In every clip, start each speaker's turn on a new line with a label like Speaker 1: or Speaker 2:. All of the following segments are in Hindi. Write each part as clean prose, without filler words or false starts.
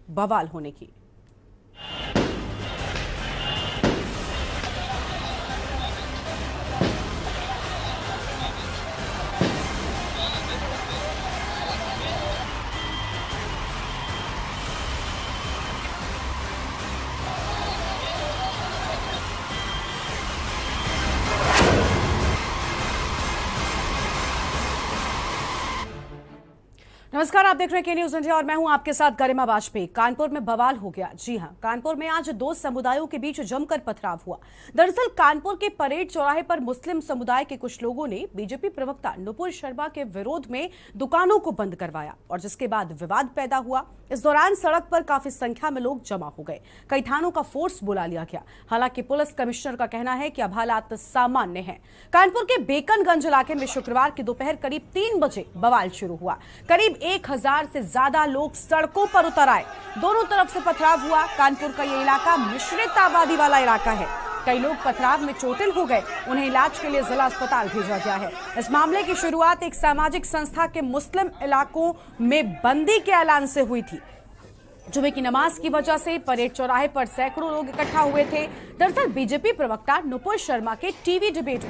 Speaker 1: बवाल होने की। नमस्कार, आप देख रहे हैं के न्यूज इंडिया और मैं हूं आपके साथ गरिमा वाजपेयी। कानपुर में बवाल हो गया। जी हां, कानपुर में आज दो समुदायों के बीच जमकर पथराव हुआ। दरअसल कानपुर के परेड चौराहे पर मुस्लिम समुदाय के कुछ लोगों ने बीजेपी प्रवक्ता नुपुर शर्मा के विरोध में दुकानों को बंद करवाया और जिसके बाद विवाद पैदा हुआ। इस दौरान सड़क पर काफी संख्या में लोग जमा हो गए। कई थानों का फोर्स बुला लिया गया। हालांकि पुलिस कमिश्नर का कहना है कि अब हालात सामान्य हैं। कानपुर के बेकनगंज इलाके में शुक्रवार की दोपहर करीब 3 बजे बवाल शुरू हुआ। करीब 1000 से ज्यादा लोग सड़कों पर उतर आए। दोनों तरफ से पथराव हुआ। कानपुर का ये इलाका मिश्रित आबादी वाला इलाका है। कई लोग पथराव में चोटिल हो गए। उन्हें इलाज के लिए जिला अस्पताल भेजा गया है। इस मामले की शुरुआत एक सामाजिक संस्था के मुस्लिम इलाकों में बंदी के ऐलान से हुई थी। जुमे की नमाज की वजह से परेड चौराहे पर सैकड़ों लोग इकट्ठा हुए थे। दरअसल बीजेपी प्रवक्ता नुपुर शर्मा के टीवी डिबेट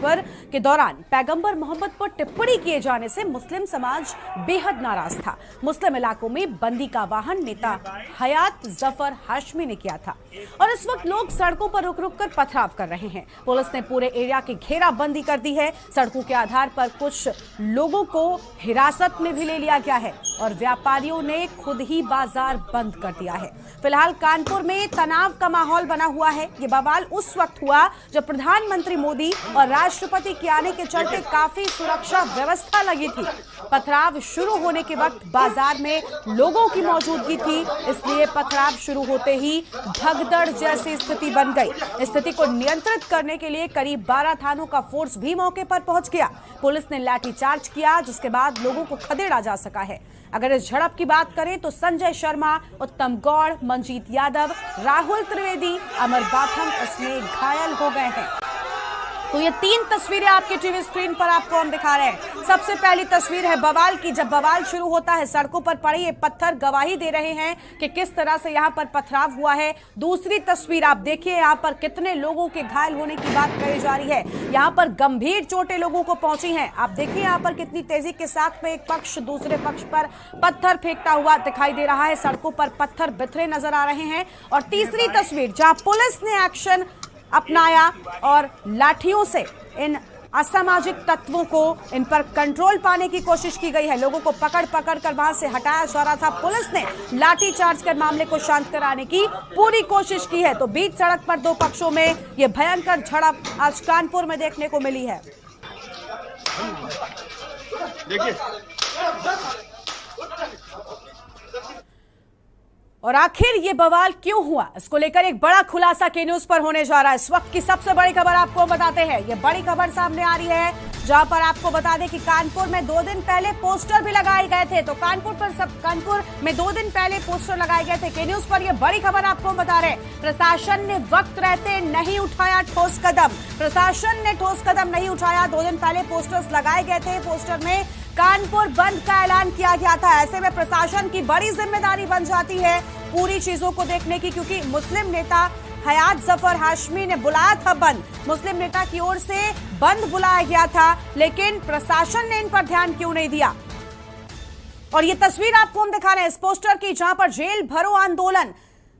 Speaker 1: के दौरान पैगंबर मोहम्मद पर टिप्पणी किए जाने से मुस्लिम समाज बेहद नाराज था। मुस्लिम इलाकों में बंदी का आह्वान नेता हयात जफर हाशमी ने किया था और इस वक्त लोग सड़कों पर रुक रुक कर पथराव कर रहे हैं। पुलिस ने पूरे एरिया की घेराबंदी कर दी है। सड़कों के आधार पर कुछ लोगों को हिरासत में भी ले लिया गया है और व्यापारियों ने खुद ही बाजार बंद कर दिया है। फिलहाल कानपुर में तनाव का माहौल बना हुआ है। ये बवाल उस वक्त हुआ जब प्रधानमंत्री मोदी और राष्ट्रपति के आने के चलते काफी सुरक्षा व्यवस्था लगी थी। पथराव शुरू होने के वक्त बाजार में लोगों की मौजूदगी थी, इसलिए पथराव शुरू होते ही भगदड़ जैसी स्थिति बन गई। स्थिति को नियंत्रित करने के लिए करीब 12 थानों का फोर्स भी मौके पर पहुंच गया। पुलिस ने लाठीचार्ज किया, जिसके बाद लोगों को खदेड़ा जा सका है। अगर इस झड़प की बात करें तो संजय शर्मा, उत्तम गौड़, मंजीत यादव, राहुल त्रिवेदी, अमर बाथम इसमें घायल हो गए हैं। तो ये 3 तस्वीरें आपके टीवी स्क्रीन पर आपको हम दिखा रहे हैं। सबसे पहली तस्वीर है बवाल की। जब बवाल शुरू होता है, सड़कों पर पड़े ये पत्थर गवाही दे रहे हैं कि किस तरह से यहाँ पर पथराव हुआ है। दूसरी तस्वीर आप देखिए, यहाँ पर कितने लोगों के घायल होने की बात कही जा रही है। यहाँ पर गंभीर चोटें लोगों को पहुंची हैं। आप देखिए यहाँ पर कितनी तेजी के साथ में एक पक्ष दूसरे पक्ष पर पत्थर फेंकता हुआ दिखाई दे रहा है। सड़कों पर पत्थर बिखरे नजर आ रहे हैं। और तीसरी तस्वीर जहां पुलिस ने एक्शन अपनाया और लाठियों से इन असामाजिक तत्वों को, इन पर कंट्रोल पाने की कोशिश की गई है। लोगों को पकड़ पकड़ कर वहां से हटाया जा रहा था। पुलिस ने लाठीचार्ज कर मामले को शांत कराने की पूरी कोशिश की है। तो बीच सड़क पर 2 पक्षों में यह भयंकर झड़प आज कानपुर में देखने को मिली है। देखिए, और आखिर ये बवाल क्यों हुआ, इसको लेकर एक बड़ा खुलासा के न्यूज पर होने जा रहा है। इस वक्त की सबसे बड़ी खबर आपको बताते हैं। ये बड़ी खबर सामने आ रही है, जहां पर आपको बता दें कि कानपुर में 2 दिन पहले पोस्टर भी लगाए गए थे। तो कानपुर में 2 दिन पहले पोस्टर लगाए गए थे। के न्यूज पर ये बड़ी खबर आपको बता रहे हैं। प्रशासन ने वक्त रहते नहीं उठाया ठोस कदम। प्रशासन ने ठोस कदम नहीं उठाया। 2 दिन पहले पोस्टर्स लगाए गए थे। पोस्टर में कानपुर बंद का ऐलान किया गया था। ऐसे में प्रशासन की बड़ी जिम्मेदारी बन जाती है पूरी चीजों को देखने की, क्योंकि मुस्लिम नेता हयात जफर हाशमी ने बुलाया था बंद। मुस्लिम नेता की ओर से बंद बुलाया गया था, लेकिन प्रशासन ने इन पर ध्यान क्यों नहीं दिया। और ये तस्वीर आपको हम दिखा रहे हैं इस पोस्टर की, जहां पर जेल भरो आंदोलन,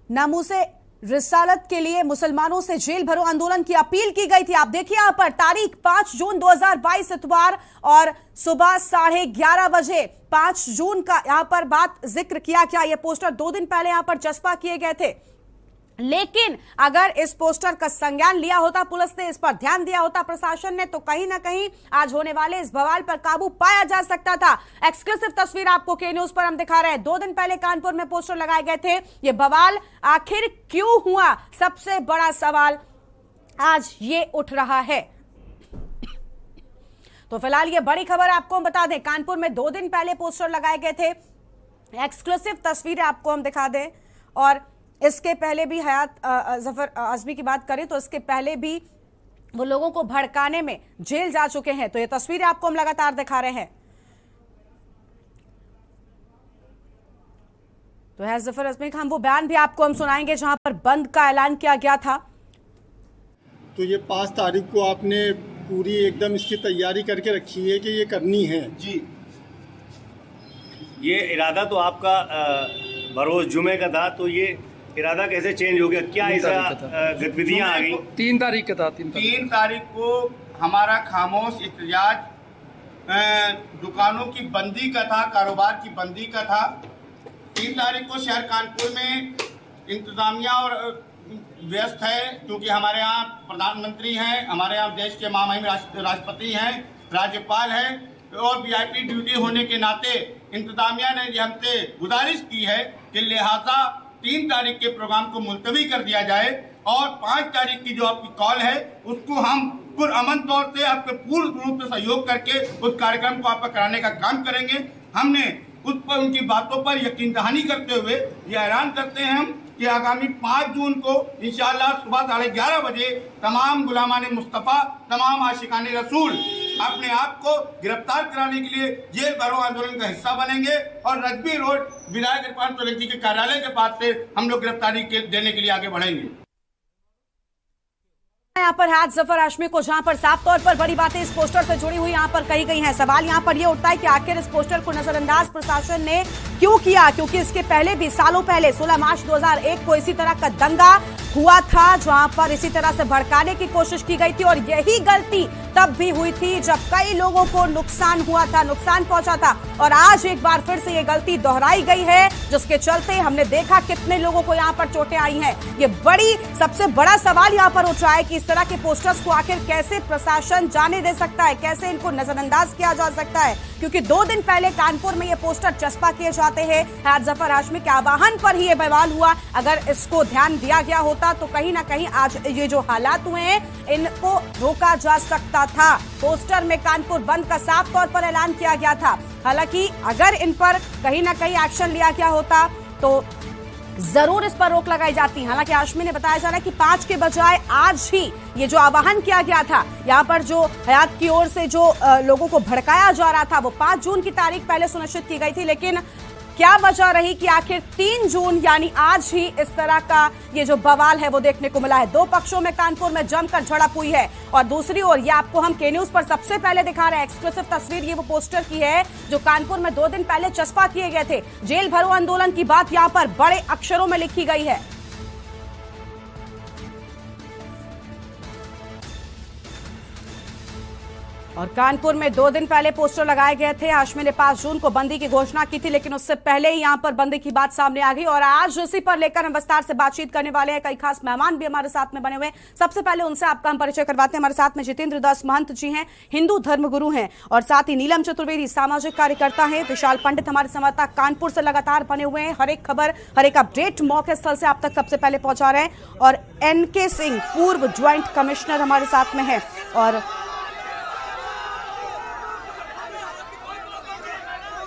Speaker 1: नामूसे रिसालत के लिए मुसलमानों से जेल भरो आंदोलन की अपील की गई थी। आप देखिए यहाँ पर तारीख 5 जून 2022 इतवार और सुबह 11:30 बजे 5 जून का यहाँ पर बात जिक्र किया गया। ये पोस्टर 2 दिन पहले यहाँ पर चस्पा किए गए थे, लेकिन अगर इस पोस्टर का संज्ञान लिया होता, पुलिस ने इस पर ध्यान दिया होता, प्रशासन ने, तो कहीं ना कहीं आज होने वाले इस बवाल पर काबू पाया जा सकता था। एक्सक्लूसिव तस्वीर आपको के न्यूज पर हम दिखा रहे हैं। 2 दिन पहले कानपुर में पोस्टर लगाए गए थे। ये बवाल आखिर क्यों हुआ, सबसे बड़ा सवाल आज ये उठ रहा है। तो फिलहाल ये बड़ी खबर आपको हम बता दें, कानपुर में 2 दिन पहले पोस्टर लगाए गए थे। एक्सक्लूसिव तस्वीरें आपको हम दिखा दें। और इसके पहले भी हयात जफर आजमी की बात करें तो इसके पहले भी वो लोगों को भड़काने में जेल जा चुके हैं। तो ये तस्वीरें आपको हम लगातार दिखा रहे हैं। तो है जफर अजमी खान, वो बयान भी आपको हम सुनाएंगे जहां पर बंद का ऐलान किया गया था।
Speaker 2: तो ये 5 तारीख को आपने पूरी एकदम इसकी तैयारी करके रखी है कि ये करनी है?
Speaker 3: जी, ये इरादा तो आपका बरोज जुमे का था, तो ये इरादा कैसे चेंज हो गया? क्या ऐसा गतिविधियां आ गई?
Speaker 4: 3 तारीख का था।
Speaker 3: 3 तारीख को हमारा खामोश एहतजाज दुकानों की बंदी का था, कारोबार की बंदी का था। 3 तारीख को शहर कानपुर में इंतजामिया और व्यस्त है, क्योंकि हमारे यहाँ प्रधानमंत्री हैं, हमारे यहाँ देश के महामहिम राष्ट्रपति हैं, राज्यपाल हैं, और वीआईपी ड्यूटी होने के नाते इंतजामिया ने हमसे गुजारिश की है कि लिहाजा 3 तारीख के प्रोग्राम को मुलतवी कर दिया जाए और 5 तारीख की जो आपकी कॉल है उसको हम पुरअमन तौर से आपके पूर्ण रूप से सहयोग करके उस कार्यक्रम को आपका कराने का काम करेंगे। हमने उस पर उनकी बातों पर यकीन दहानी करते हुए यह ऐलान करते हैं हम कि आगामी 5 जून को इंशाअल्लाह सुबह 11:30 बजे तमाम गुलामान मुस्तफ़ा, तमाम आशिकाने रसूल अपने आप को गिरफ्तार कराने के लिए जेल भरो आंदोलन का हिस्सा बनेंगे और रजबी रोड विधायक इरफान सोलंकी के कार्यालय के पास से हम लोग गिरफ्तारी देने के लिए आगे बढ़ेंगे।
Speaker 1: यहाँ पर है जफर हाशमी को, जहां पर साफ तौर पर बड़ी बातें इस पोस्टर से जुड़ी हुई यहाँ पर कही गई हैं। सवाल यहाँ पर यह उठता है कि आखिर इस पोस्टर को नजरअंदाज प्रशासन ने क्यों किया, क्योंकि इसके पहले भी सालों पहले 16 मार्च 2001 को इसी तरह का दंगा हुआ था, जहां पर इसी तरह से भड़काने की कोशिश की गई थी और यही गलती तब भी हुई थी जब कई लोगों को नुकसान हुआ था, नुकसान पहुंचा था। और आज एक बार फिर से ये गलती दोहराई गई है, जिसके चलते हमने देखा कितने लोगों को यहाँ पर चोटें आई हैं। ये सबसे बड़ा सवाल यहाँ पर उठ रहा है कि इस तरह के पोस्टर्स को आखिर कैसे प्रशासन जाने दे सकता है, कैसे इनको नजरअंदाज किया जा सकता है, क्योंकि 2 दिन पहले कानपुर में ये पोस्टर चस्पा किए जाते हैं। जफर हाशमी के आह्वान पर ही ये बवाल हुआ। अगर इसको ध्यान दिया गया होता तो कहीं ना कहीं आज ये जो हालात हुए हैं इनको रोका जा सकता था। पोस्टर में कानपुर बंद का साफ तौर पर ऐलान किया गया था। हालांकि अगर इन पर कहीं ना कहीं एक्शन लिया गया होता तो जरूर इस पर रोक लगाई जाती। हालांकि हाशमी ने बताया जा रहा है कि 5 के बजाय आज ही ये जो आह्वान किया गया था, यहाँ पर जो हयात की ओर से जो लोगों को भड़काया जा रहा था, वो 5 जून की तारीख पहले सुनिश्चित की गई थी। लेकिन क्या वजह रही कि आखिर 3 जून यानी आज ही इस तरह का ये जो बवाल है वो देखने को मिला है। 2 पक्षों में कानपुर में जमकर झड़प हुई है और दूसरी ओर ये आपको हम के न्यूज पर सबसे पहले दिखा रहे हैं एक्सक्लूसिव तस्वीर। ये वो पोस्टर की है जो कानपुर में 2 दिन पहले चस्पा किए गए थे। जेल भरो आंदोलन की बात यहाँ पर बड़े अक्षरों में लिखी गई है। और कानपुर में 2 दिन पहले पोस्टर लगाए गए थे। हाशमी ने 5 जून को बंदी की घोषणा की थी, लेकिन उससे पहले ही यहां पर बंदी की बात सामने आ गई और आज इसी पर लेकर हम विस्तार से बातचीत करने वाले हैं। कई खास मेहमान भी हमारे साथ में बने हुए हैं। सबसे पहले उनसे आपका हम परिचय करवाते हैं। हमारे साथ में जितेंद्र दास महंत जी हैं, हिंदू धर्मगुरु हैं, और साथ ही नीलम चतुर्वेदी सामाजिक कार्यकर्ता हैं। विशाल पंडित हमारे संवाददाता कानपुर से लगातार बने हुए हैं, हर एक खबर हर एक अपडेट मौके स्थल से आप तक सबसे पहले पहुंचा रहे हैं। और NK सिंह पूर्व ज्वाइंट कमिश्नर हमारे साथ में है। और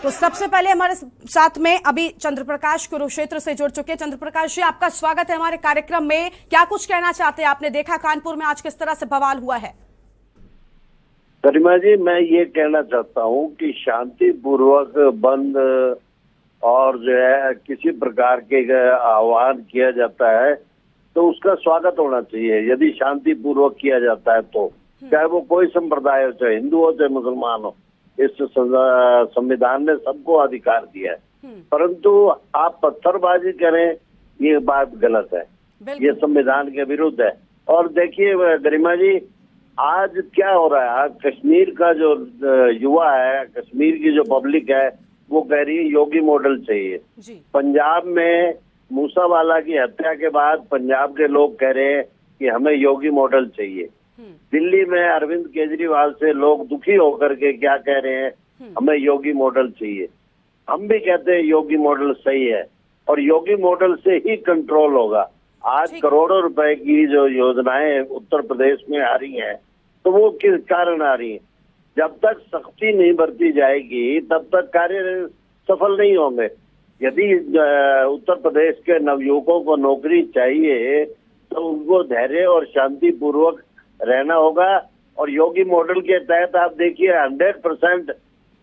Speaker 1: तो सबसे पहले हमारे साथ में अभी चंद्र प्रकाश कुरुक्षेत्र से जुड़ चुके हैं। चंद्र प्रकाश जी, आपका स्वागत है हमारे कार्यक्रम में। क्या कुछ कहना चाहते हैं? आपने देखा कानपुर में आज किस तरह से बवाल हुआ है।
Speaker 5: गरिमा जी, मैं ये कहना चाहता हूँ कि शांतिपूर्वक बंद और जो है किसी प्रकार के आह्वान किया जाता है तो उसका स्वागत होना चाहिए। यदि शांतिपूर्वक किया जाता है तो चाहे वो कोई संप्रदाय हो, चाहे हिंदू हो चाहे मुसलमान हो, इस संविधान ने सबको अधिकार दिया है। परंतु आप पत्थरबाजी करें, ये बात गलत है, ये संविधान के विरुद्ध है। और देखिए गरिमा जी, आज क्या हो रहा है, आज कश्मीर का जो युवा है, कश्मीर की जो पब्लिक है, वो कह रही है योगी मॉडल चाहिए। पंजाब में मूसावाला की हत्या के बाद पंजाब के लोग कह रहे हैं कि हमें योगी मॉडल चाहिए। दिल्ली में अरविंद केजरीवाल से लोग दुखी होकर के क्या कह रहे हैं, हमें योगी मॉडल चाहिए। हम भी कहते हैं योगी मॉडल सही है और योगी मॉडल से ही कंट्रोल होगा। आज करोड़ों रुपए की जो योजनाएं उत्तर प्रदेश में आ रही हैं, तो वो किस कारण आ रही हैं? जब तक सख्ती नहीं बरती जाएगी तब तक कार्य सफल नहीं होंगे। यदि उत्तर प्रदेश के नवयुवकों को नौकरी चाहिए तो उनको धैर्य और शांतिपूर्वक रहना होगा। और योगी मॉडल के तहत आप देखिए 100%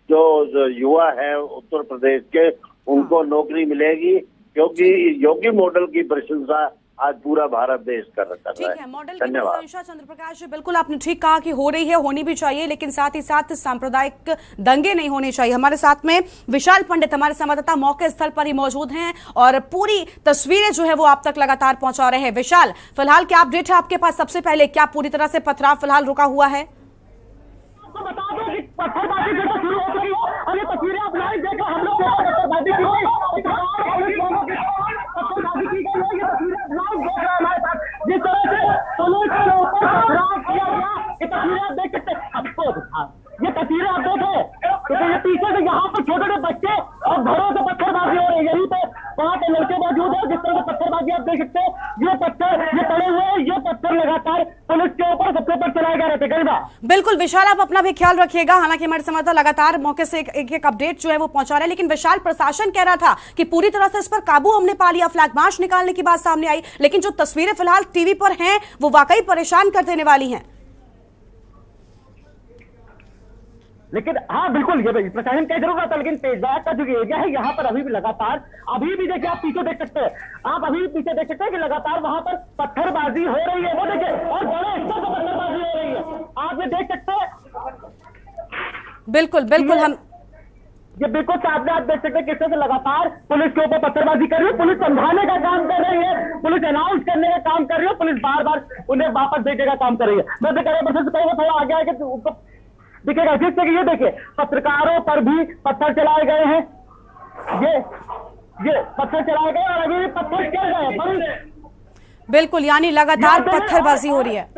Speaker 5: जो युवा है उत्तर प्रदेश के, उनको नौकरी मिलेगी। क्योंकि योगी मॉडल की प्रशंसा आज पूरा भारत देश कर रहा है।
Speaker 1: ठीक है, मॉडल की
Speaker 5: धन्यवाद।
Speaker 1: प्रशंसा चंद्र प्रकाश जी, बिल्कुल आपने ठीक कहा कि हो रही है, होनी भी चाहिए, लेकिन साथ ही साथ सांप्रदायिक दंगे नहीं होने चाहिए। हमारे साथ में विशाल पंडित हमारे संवाददाता मौके स्थल पर ही मौजूद हैं और पूरी तस्वीरें जो है वो आप तक लगातार पहुंचा रहे हैं। विशाल, फिलहाल क्या अपडेट है आपके पास? सबसे पहले क्या पूरी तरह से पथराव फिलहाल रुका हुआ है?
Speaker 4: बता दो कि पत्थरबाजी फिर से शुरू हो गई है और ये तस्वीरें आप लाइव देख रहे हैं। हम लोग पत्थरबाजी की गई, पत्थरबाजी की गई है, ये तस्वीरें लाइव देख रहे हैं हमारे साथ। जिस तरह से पुलिस के ऊपर पथराव किया गया, ये तस्वीरें आप देख सकते हैं। ये तस्वीरें आप देखें, क्योंकि ये पीछे से यहाँ पर छोटे छोटे बच्चे और घरों से पत्थरबाजी हो रही है। यहीं पे 5 लड़के मौजूद है, जिस तरह से पत्थरबाजी आप देख सकते हैं। ये पत्थर ये पड़े हुए हैं, ये पत्थर लगातार पुलिस के ऊपर सबसे ऊपर चलाए जा रहे थे। गरिमा,
Speaker 1: बिल्कुल विशाल, आप अपना भी ख्याल रखिएगा। हालांकि हमारे संवाददाता लगातार मौके से एक अपडेट जो है वो पहुंचा रहे हैं, लेकिन विशाल, प्रशासन कह रहा था कि पूरी तरह से इस पर काबू हमने पा लिया, फ्लैग मार्च निकालने की बात सामने आई, लेकिन जो तस्वीरें फिलहाल टीवी पर हैं वो वाकई परेशान कर देने वाली हैं।
Speaker 4: लेकिन हाँ बिल्कुल, ये प्रशासन कह जरूर रहा था, लेकिन तेजबाग का जो एरिया है यहाँ पर अभी भी लगातार, अभी भी देखिए आप पीछे देख सकते हैं, आप अभी भी पीछे देख सकते हैं कि लगातार वहां पर पत्थरबाजी हो रही है। वो देखिए, और बड़े स्तर पर पत्थरबाजी हो रही है, आप ये देख सकते हैं।
Speaker 1: बिल्कुल बिल्कुल, हम
Speaker 4: ये बिल्कुल सामने आप देख सकते हैं किस तरह से लगातार पुलिस के ऊपर पत्थरबाजी कर रही है। पुलिस समझाने का काम कर रही है, पुलिस अनाउंस करने का काम कर रही है, पुलिस बार बार उन्हें वापस देने का काम कर रही है। मैं तो कह रहा हूँ थोड़ा आगे आगे दिखेगा, जिससे कि ये देखिए पत्रकारों पर भी पत्थर चलाए गए हैं, ये पत्थर चलाए गए और अभी भी पत्थर चल रहे हैं।
Speaker 1: बिल्कुल, यानी लगातार पत्थरबाजी हो रही है।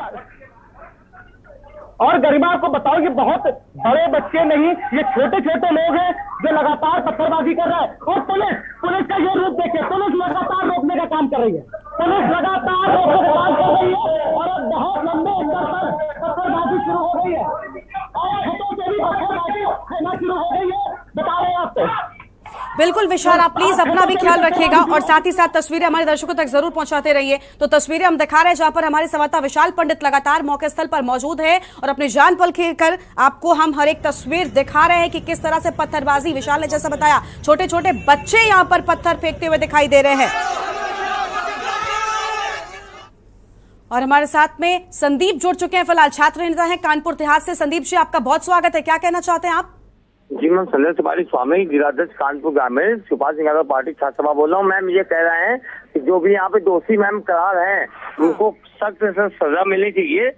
Speaker 4: और गरिमा आपको बताओ, ये बहुत बड़े बच्चे नहीं, ये छोटे छोटे लोग हैं जो लगातार पत्थरबाजी कर रहे हैं। और पुलिस का ये रूप देखिए, पुलिस लगातार रोकने का काम कर रही है, पुलिस लगातार रोकने का काम कर रही है और अब बहुत लंबे स्तर पर पत्थरबाजी शुरू हो गई है और खेतों से भी पत्थरबाजी होना शुरू हो गई है, बता रहे हैं आपको।
Speaker 1: बिल्कुल विशाल, आप प्लीज अपना भी ख्याल रखिएगा और साथ ही साथ तस्वीरें हमारे दर्शकों तक जरूर पहुंचाते रहिए। तो तस्वीरें हम दिखा रहे हैं जहां पर हमारे संवाददाता विशाल पंडित लगातार मौके स्थल पर मौजूद है और अपने जान पल खेलकर आपको हम हर एक तस्वीर दिखा रहे हैं कि किस तरह से पत्थरबाजी, विशाल ने जैसा बताया, छोटे छोटे बच्चे यहां पर पत्थर फेंकते हुए दिखाई दे रहे हैं। और हमारे साथ में संदीप जुड़ चुके हैं, फिलहाल छात्र नेता हैं कानपुर देहात से। संदीप जी, आपका बहुत स्वागत है, क्या कहना चाहते हैं आप?
Speaker 6: जी मैम, संजय तिवारी स्वामी, जिलाध्यक्ष कानपुर ग्रामीण, सुभाष सिंह यादव पार्टी छात्र सभा बोल रहा हूँ। मैम ये कह रहे हैं कि जो भी यहाँ पे दोषी मैम करार हैं उनको सख्त से सख्त सजा मिलनी चाहिए।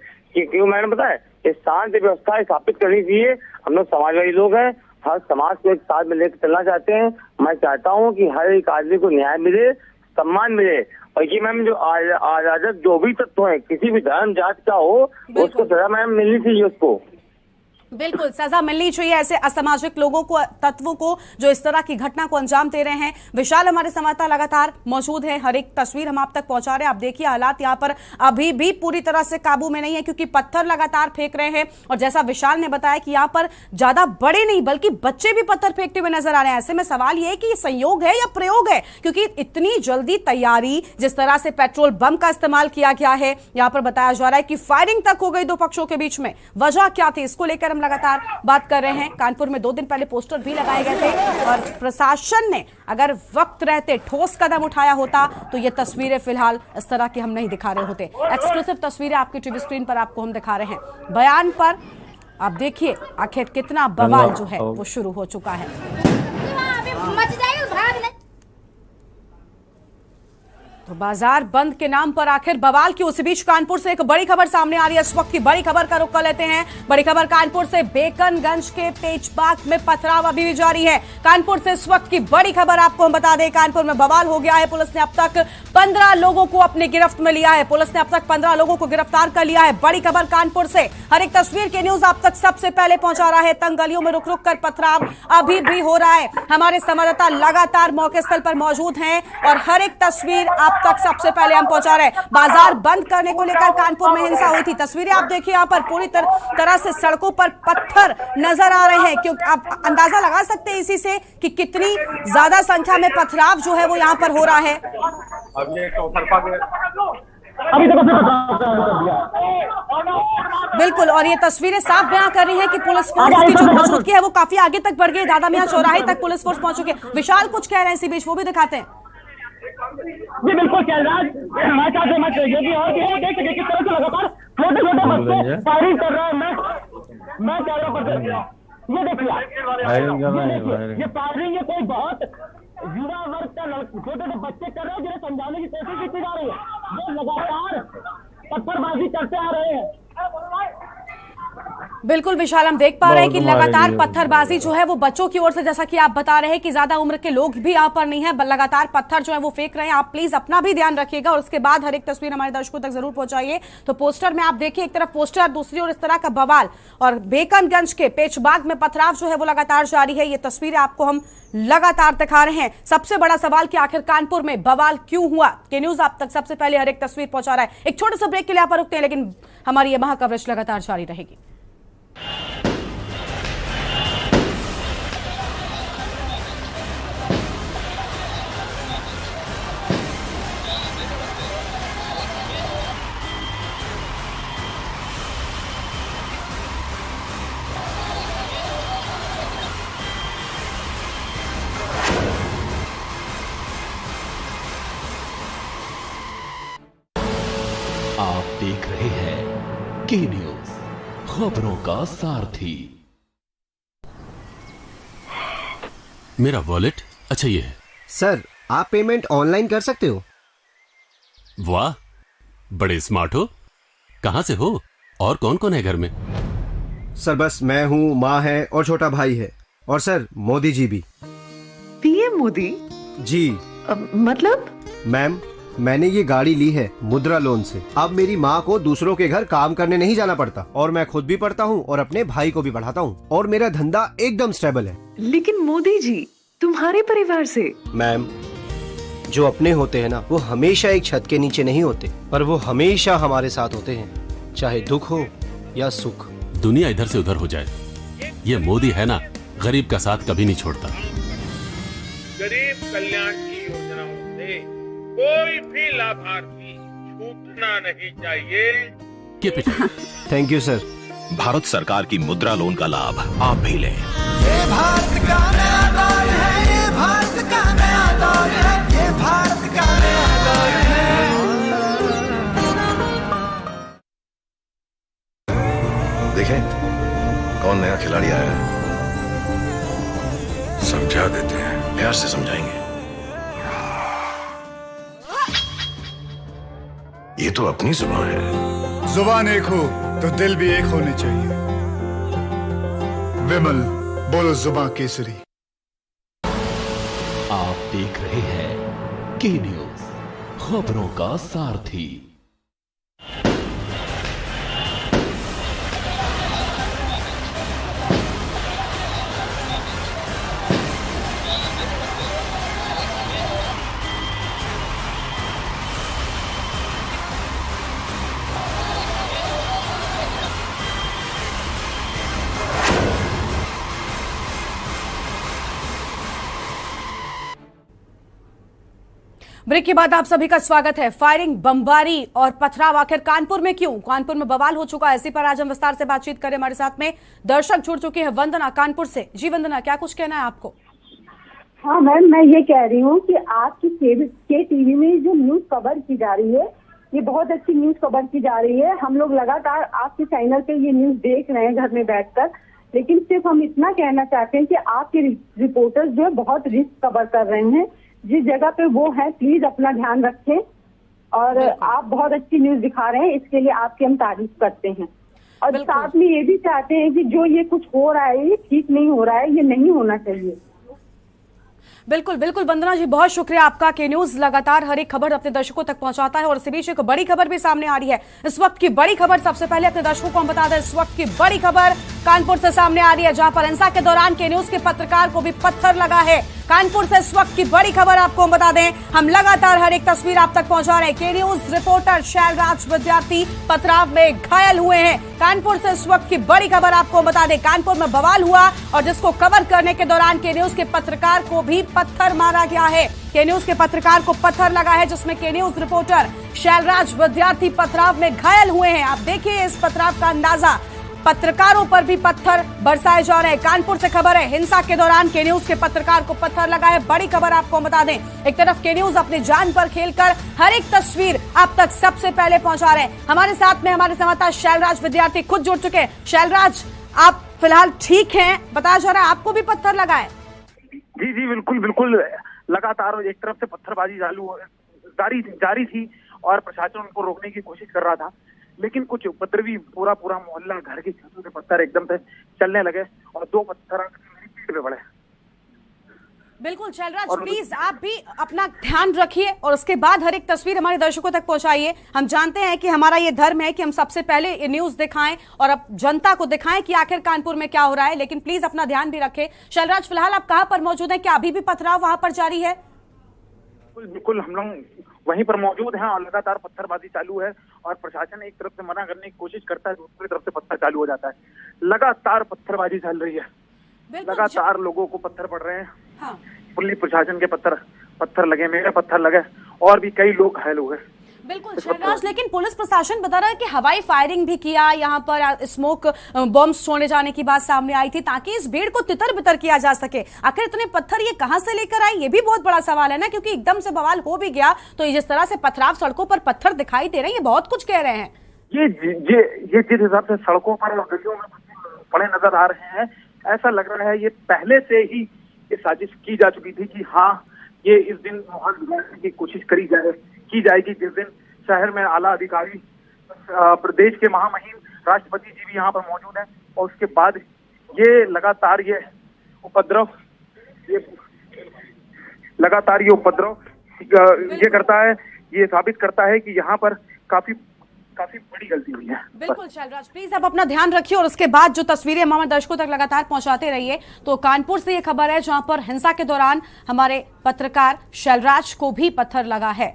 Speaker 6: क्यों मैंने बताया, इस शांति व्यवस्था स्थापित करनी चाहिए। हम लोग समाजवादी लोग हैं, हर समाज को एक साथ में लेकर चलना चाहते हैं। मैं चाहता हूँ कि हर एक आदमी को न्याय मिले, सम्मान मिले। और ये मैम जो अराजक जो भी तत्व है, किसी भी धर्म जात का हो, उसको सजा मैम मिलनी चाहिए उसको।
Speaker 1: बिल्कुल सजा मिलनी चाहिए ऐसे असामाजिक लोगों को, तत्वों को जो इस तरह की घटना को अंजाम दे रहे हैं। विशाल हमारे संवाददाता लगातार मौजूद है, हर एक तस्वीर हम आप तक पहुंचा रहे हैं। आप देखिए हालात यहाँ पर अभी भी पूरी तरह से काबू में नहीं है क्योंकि पत्थर लगातार फेंक रहे हैं और जैसा विशाल ने बताया कि यहाँ पर ज्यादा बड़े नहीं बल्कि बच्चे भी पत्थर फेंकते हुए नजर आ रहे हैं। ऐसे में सवाल ये है कि ये संयोग है या प्रयोग है, क्योंकि इतनी जल्दी तैयारी, जिस तरह से पेट्रोल बम का इस्तेमाल किया गया है, यहाँ पर बताया जा रहा है कि फायरिंग तक हो गई दो पक्षों के बीच में। वजह क्या थी, इसको लेकर लगातार बात कर रहे हैं। कानपुर में 2 दिन पहले पोस्टर भी लगाए गए थे और प्रशासन ने अगर वक्त रहते ठोस कदम उठाया होता तो ये तस्वीरें फिलहाल इस तरह की हम नहीं दिखा रहे होते। एक्सक्लूसिव तस्वीरें आपकी टीवी स्क्रीन पर आपको हम दिखा रहे हैं। बयान पर आप देखिए आखिर कितना बवाल जो है वो शुरू हो चुका है। तो बाजार बंद के नाम पर आखिर बवाल की, उसी बीच कानपुर से एक बड़ी खबर सामने आ रही है। इस वक्त की बड़ी खबर का रुख कर लेते हैं। बड़ी खबर कानपुर से, बेकनगंज के तेजबाग में पथराव अभी भी जारी है। कानपुर से इस वक्त की बड़ी खबर आपको हम बता दें, कानपुर में बवाल हो गया है। पुलिस ने अब तक 15 लोगों को अपने गिरफ्त में लिया है। पुलिस ने अब तक 15 लोगों को गिरफ्तार कर लिया है। बड़ी खबर कानपुर से, हर एक तस्वीर के न्यूज आप तक सबसे पहले पहुंचा रहा है। तंग गलियों में रुक रुक कर पथराव अभी भी हो रहा है। हमारे संवाददाता लगातार मौके स्थल पर मौजूद हैं और हर एक तस्वीर आप तक सबसे पहले हम पहुंचा रहे हैं। बाजार बंद करने को लेकर कानपुर में हिंसा हुई थी। तस्वीरें आप देखिए, यहाँ पर पूरी तरह से सड़कों पर पत्थर नजर आ रहे हैं, क्योंकि आप अंदाजा लगा सकते हैं इसी से कि कितनी ज्यादा संख्या में पथराव जो है वो यहाँ पर हो रहा है। बिल्कुल, और ये तस्वीरें साफ बयां कर रही हैं कि पुलिस फोर्स की जो मौजूदगी है वो काफी आगे तक बढ़ गई। दादा मियां चौराहे तक पुलिस फोर्स पहुंच चुकी है। विशाल कुछ कह रहे हैं इसी बीच, वो भी दिखाते हैं।
Speaker 4: जी बिल्कुल शहजाद, हमारे साथ मत योगी और भी है, देख सके किस तरह से लगातार छोटे छोटे बच्चे फायरिंग कर रहे हैं। मैं कह रहा हूँ ये देखिए ये फायरिंग ये कोई बहुत युवा वर्ग का छोटे छोटे बच्चे कर रहे हैं, जिन्हें समझाने की कोशिश की जा रही है, जो लगातार पत्थरबाजी करते आ रहे हैं।
Speaker 1: बिल्कुल विशाल, हम देख पा रहे हैं कि लगातार पत्थरबाजी जो है वो बच्चों की ओर से, जैसा कि आप बता रहे हैं कि ज्यादा उम्र के लोग भी यहाँ पर नहीं है, लगातार पत्थर जो है वो फेंक रहे हैं। आप प्लीज अपना भी ध्यान रखिएगा और उसके बाद हर एक तस्वीर हमारे दर्शकों तक जरूर पहुंचाइए। तो पोस्टर में आप देखिए, एक तरफ पोस्टर, दूसरी ओर इस तरह का बवाल, और बेकनगंज के पेचबाग में पथराव जो है वो लगातार जारी है। ये तस्वीरें आपको हम लगातार दिखा रहे हैं। सबसे बड़ा सवाल कि आखिर कानपुर में बवाल क्यों हुआ, के न्यूज आप तक सबसे पहले हर एक तस्वीर पहुंचा रहा है। एक छोटे से ब्रेक के लिए आप रुकते हैं, लेकिन हमारी ये महा कवरेज लगातार जारी रहेगी।
Speaker 7: आप देख रहे हैं के न्यूज, खबरों का सारथी।
Speaker 8: मेरा वॉलेट, अच्छा ये है।
Speaker 9: सर, आप पेमेंट ऑनलाइन कर सकते हो।
Speaker 8: वाह, बड़े स्मार्ट हो। कहां से हो और कौन कौन है घर में?
Speaker 9: सर बस मैं हूँ, माँ है और छोटा भाई है, और सर मोदी जी भी।
Speaker 10: पीएम मोदी
Speaker 9: जी।
Speaker 10: मतलब?
Speaker 9: मैम, मैंने ये गाड़ी ली है मुद्रा लोन से। अब मेरी माँ को दूसरों के घर काम करने नहीं जाना पड़ता, और मैं खुद भी पढ़ता हूँ और अपने भाई को भी पढ़ाता हूँ, और मेरा धंधा एकदम स्टेबल है।
Speaker 10: लेकिन मोदी जी, तुम्हारे परिवार से?
Speaker 9: मैम, जो अपने होते हैं ना, वो हमेशा एक छत के नीचे नहीं होते, पर वो हमेशा हमारे साथ होते हैं, चाहे दुख हो या सुख।
Speaker 8: दुनिया इधर से उधर हो जाए, ये मोदी है ना, गरीब का साथ कभी नहीं छोड़ता।
Speaker 11: गरीब कल्याण की योजनाओं से कोई भी लाभार्थी छूटना नहीं चाहिए।
Speaker 9: Thank you sir.
Speaker 7: भारत सरकार की मुद्रा लोन का लाभ आप भी लें।
Speaker 12: ये भारत का नया दौर है, ये भारत का नया दौर है, ये भारत का नया दौर है।
Speaker 13: देखें कौन नया खिलाड़ी आया है, समझा देते हैं, प्यार से समझाएंगे। ये तो अपनी जुबान है।
Speaker 2: जुबान एक हो तो दिल भी एक होने चाहिए। विमल, बोलो जुबान केसरी।
Speaker 7: आप देख रहे हैं के न्यूज, खबरों का सारथी।
Speaker 1: ब्रेक के बाद आप सभी का स्वागत है। फायरिंग, बमबारी और पथराव आखिर कानपुर में क्यों? कानपुर में बवाल हो चुका है, इसी पर आज हम विस्तार से बातचीत करें। हमारे साथ में दर्शक जुड़ चुके हैं। वंदना कानपुर से। जी वंदना, क्या कुछ कहना है आपको?
Speaker 14: हाँ मैम, मैं ये कह रही हूँ कि आपकी के टीवी में जो न्यूज कवर की जा रही है, ये बहुत अच्छी न्यूज कवर की जा रही है। हम लोग लगातार आपके चैनल पे ये न्यूज देख रहे हैं घर में बैठकर, लेकिन सिर्फ हम इतना कहना चाहते हैं कि आपके रिपोर्टर्स जो है बहुत रिस्क कवर कर रहे हैं। जिस जगह पे वो है, प्लीज अपना ध्यान रखें, और आप बहुत अच्छी न्यूज दिखा रहे हैं, इसके लिए आपकी हम तारीफ करते हैं। और साथ में ये भी चाहते हैं कि जो ये कुछ हो रहा है, ये ठीक नहीं हो रहा है, ये नहीं होना चाहिए।
Speaker 1: बिल्कुल बिल्कुल वंदना जी, बहुत शुक्रिया आपका। के न्यूज लगातार हर एक खबर अपने दर्शकों तक पहुंचाता है, और इसी बीच एक बड़ी खबर भी सामने आ रही है। इस वक्त की बड़ी खबर सबसे पहले अपने दर्शकों को हम बता दें। इस वक्त की बड़ी खबर कानपुर से सामने आ रही है, जहां पर हिंसा के दौरान के न्यूज के पत्रकार को भी पत्थर लगा है। कानपुर से इस वक्त की बड़ी खबर आपको हम बता दें, हम लगातार हर एक तस्वीर आप तक पहुंचा रहे हैं। के न्यूज रिपोर्टर शैलराज विद्यार्थी पथराव में घायल हुए हैं। कानपुर से इस वक्त की बड़ी खबर आपको बता दें, कानपुर में बवाल हुआ और जिसको कवर करने के दौरान के न्यूज के पत्रकार को भी पत्थर मारा गया है। के न्यूज के पत्रकार को पत्थर लगा है, जिसमें के न्यूज रिपोर्टर शैलराज विद्यार्थी पथराव में घायल हुए हैं। आप देखिए इस पथराव का अंदाजा। पत्रकारों पर भी पत्थर बरसाए जा रहे हैं। कानपुर से खबर है, हिंसा के दौरान के न्यूज के पत्रकार को पत्थर लगा है। बड़ी खबर आपको बता दें, एक तरफ के न्यूज अपनी जान पर खेलकर हर एक तस्वीर आप तक सबसे पहले पहुंचा रहे हैं। हमारे साथ में हमारे संवाददाता शैलराज विद्यार्थी खुद जुड़ चुके हैं। शैलराज, आप फिलहाल ठीक हैं? बताया जा रहा है आपको भी पत्थर लगा है।
Speaker 15: जी जी बिल्कुल लगातार एक तरफ से पत्थरबाजी जारी थी और प्रशासन उनको रोकने की कोशिश कर रहा था, लेकिन कुछ उपद्रवी पूरा मोहल्ला घर की छतों से पत्थर एकदम से चलने लगे और 2 पत्थर मेरी पीठ पे पड़े।
Speaker 1: बिल्कुल शैलराज, प्लीज आप भी अपना ध्यान रखिए और उसके बाद हर एक तस्वीर हमारे दर्शकों तक पहुंचाइए। हम जानते हैं कि हमारा ये धर्म है कि हम सबसे पहले ये न्यूज दिखाएं और अब जनता को दिखाएं कि आखिर कानपुर में क्या हो रहा है, लेकिन प्लीज अपना ध्यान भी रखें। शैलराज, फिलहाल आप कहां पर मौजूद हैं? क्या अभी भी पथराव वहां पर जारी है?
Speaker 15: बिल्कुल हम लोग वहीं पर मौजूद हैं और लगातार पत्थरबाजी चालू है और प्रशासन एक तरफ से मना करने की कोशिश करता है, दूसरी तरफ से पत्थर चालू हो जाता है। लगातार पत्थरबाजी चल रही है, लगातार लोगों को पत्थर पड़ रहे हैं।
Speaker 1: हाँ।
Speaker 15: पुलिस प्रशासन के पत्थर लगे, मेरे पत्थर लगे और भी कई लोग घायल हो गए।
Speaker 1: बिल्कुल शैलराज, लेकिन पुलिस प्रशासन बता रहा है कि हवाई फायरिंग भी किया, यहाँ पर स्मोक बॉम्ब छोड़े जाने की बात सामने आई थी ताकि इस भीड़ को तितर बितर किया जा सके। आखिर इतने पत्थर ये कहां से लेकर आए, ये भी बहुत बड़ा सवाल है ना, क्योंकि एकदम से बवाल हो भी गया तो ये जिस तरह से पथराव, सड़कों पर पत्थर दिखाई दे रहे हैं, ये बहुत कुछ कह रहे हैं।
Speaker 15: ये जिस हिसाब से सड़कों पर और गलियों में पड़े नजर आ रहे हैं, ऐसा लग रहा है ये पहले से ही ये साजिश की जा चुकी थी कि हाँ ये इस दिन माहौल बिगाड़ने की कोशिश की जाएगी जिस दिन शहर में आला अधिकारी, प्रदेश के महामहिम राष्ट्रपति जी भी यहाँ पर मौजूद हैं और उसके बाद ये लगातार ये उपद्रव ये करता है, ये साबित करता है कि यहाँ पर काफी बड़ी गलती हुई है।
Speaker 1: बिल्कुल शैलराज, प्लीज आप अपना ध्यान रखिए और उसके बाद जो तस्वीरें हमारे दर्शकों तक लगातार पहुंचाते रहिए। तो कानपुर से ये खबर है जहां पर हिंसा के दौरान हमारे पत्रकार शैलराज को भी पत्थर लगा है।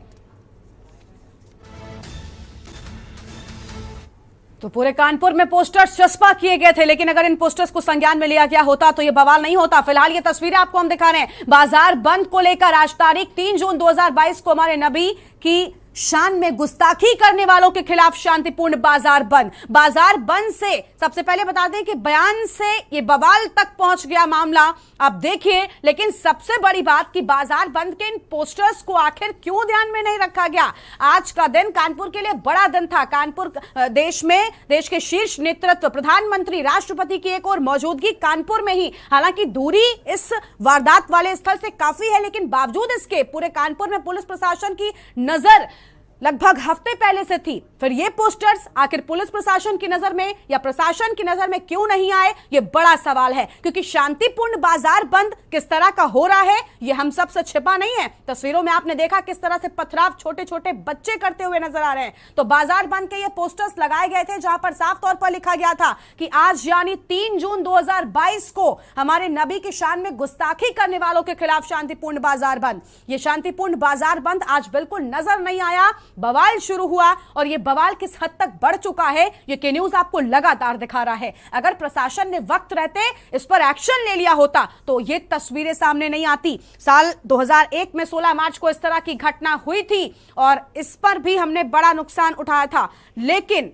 Speaker 1: तो पूरे कानपुर में पोस्टर्स चस्पा किए गए थे, लेकिन अगर इन पोस्टर्स को संज्ञान में लिया गया होता तो ये बवाल नहीं होता। फिलहाल ये तस्वीरें आपको हम दिखा रहे हैं। बाजार बंद को लेकर आज तारीख 3 जून 2022 को हमारे नबी की शान में गुस्ताखी करने वालों के खिलाफ शांतिपूर्ण बाजार बंद। बाजार बंद से सबसे पहले बता दें कि बयान से ये बवाल तक पहुंच गया मामला, आप देखिए। लेकिन सबसे बड़ी बात कि बाजार बंद के इन पोस्टर्स को आखिर क्यों ध्यान में नहीं रखा गया। आज का दिन कानपुर के लिए बड़ा दिन था। कानपुर देश के शीर्ष नेतृत्व, प्रधानमंत्री, राष्ट्रपति की एक और मौजूदगी कानपुर में ही। हालांकि दूरी इस वारदात वाले स्थल से काफी है, लेकिन बावजूद इसके पूरे कानपुर में पुलिस प्रशासन की नजर लगभग हफ्ते पहले से थी। फिर ये पोस्टर्स आखिर पुलिस प्रशासन की नजर में या प्रशासन की नजर में क्यों नहीं आए, ये बड़ा सवाल है। क्योंकि शांतिपूर्ण बाजार बंद किस तरह का हो रहा है ये हम सब से छिपा नहीं है। तस्वीरों में आपने देखा किस तरह से पथराव छोटे छोटे बच्चे करते हुए नजर आ रहे हैं। तो बाजार बंद के ये पोस्टर्स लगाए गए थे जहां पर साफ तौर पर लिखा गया था कि आज यानी 3 जून 2022 को हमारे नबी की शान में गुस्ताखी करने वालों के खिलाफ शांतिपूर्ण बाजार बंद। ये शांतिपूर्ण बाजार बंद आज बिल्कुल नजर नहीं आया। बवाल शुरू हुआ और ये बवाल किस हद तक बढ़ चुका है ये के न्यूज आपको लगातार दिखा रहा है। अगर प्रशासन ने वक्त रहते इस पर एक्शन ले लिया होता तो ये तस्वीरें सामने नहीं आती। साल 2001 में 16 मार्च को इस तरह की घटना हुई थी और इस पर भी हमने बड़ा नुकसान उठाया था। लेकिन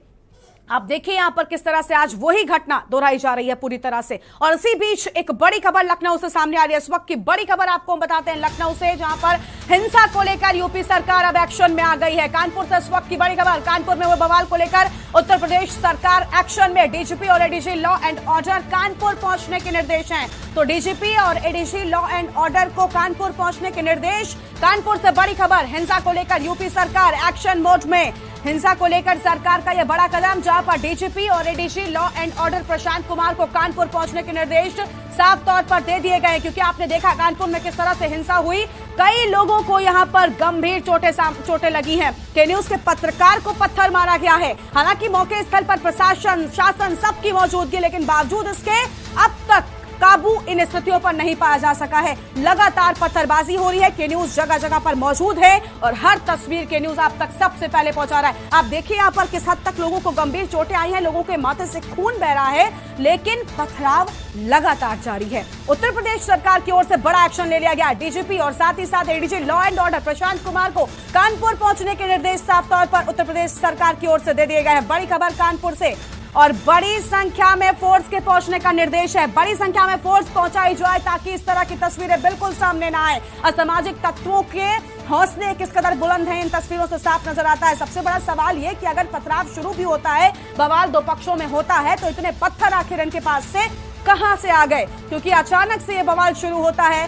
Speaker 1: आप देखिए यहां पर किस तरह से आज वही घटना दोहराई जा रही है पूरी तरह से। और इसी बीच एक बड़ी खबर लखनऊ से सामने आ रही है। इस वक्त की बड़ी खबर आपको बताते हैं लखनऊ से, जहां पर हिंसा को लेकर यूपी सरकार अब एक्शन में आ गई है। कानपुर से इस वक्त की बड़ी खबर, कानपुर में हुए बवाल को लेकर उत्तर प्रदेश सरकार एक्शन में। डीजीपी और ADG law and order Kanpur पहुंचने के निर्देश हैं। तो डीजीपी और एडीजी लॉ एंड ऑर्डर को कानपुर पहुंचने के निर्देश। कानपुर से बड़ी खबर, हिंसा को लेकर यूपी सरकार एक्शन मोड में। हिंसा को लेकर सरकार का यह बड़ा कदम, जहां पर डीजीपी और ADG law and order Prashant Kumar को कानपुर पहुंचने के निर्देश साफ तौर पर दे दिए गए। क्योंकि आपने देखा कानपुर में किस तरह से हिंसा हुई, कई लोगों को यहां पर गंभीर चोटें लगी हैं। के न्यूज के पत्रकार को पत्थर मारा गया है। हालांकि मौके स्थल पर प्रशासन, शासन सबकी मौजूदगी, लेकिन बावजूद इसके अब तक काबू इन स्थितियों पर नहीं पाया जा सका है। लगातार पत्थरबाजी हो रही है। के न्यूज जगह जगह पर मौजूद है और हर तस्वीर के न्यूज आप तक सबसे पहले पहुंचा रहा है। आप देखिए यहाँ पर किस हद तक लोगों को गंभीर चोटें आई हैं, लोगों के माथे से खून बह रहा है, लेकिन पथराव लगातार जारी है। उत्तर प्रदेश सरकार की ओर से बड़ा एक्शन ले लिया गया। डीजीपी और साथ ही साथ ADG law and order Prashant Kumar को कानपुर पहुंचने के निर्देश साफ तौर पर उत्तर प्रदेश सरकार की ओर से दे दिए गए हैं। बड़ी खबर कानपुर से, और बड़ी संख्या में फोर्स के पहुंचने का निर्देश है। बड़ी संख्या में फोर्स पहुंचाई जाए ताकि इस तरह की तस्वीरें बिल्कुल सामने ना आए। असामाजिक तत्वों के हौसले किस कदर बुलंद हैं इन तस्वीरों से साफ नजर आता है। सबसे बड़ा सवाल ये कि अगर पथराव शुरू भी होता है, बवाल दो पक्षों में होता है, तो इतने पत्थर आखिर इनके पास से कहां से आ गए? क्योंकि अचानक से ये बवाल शुरू होता है,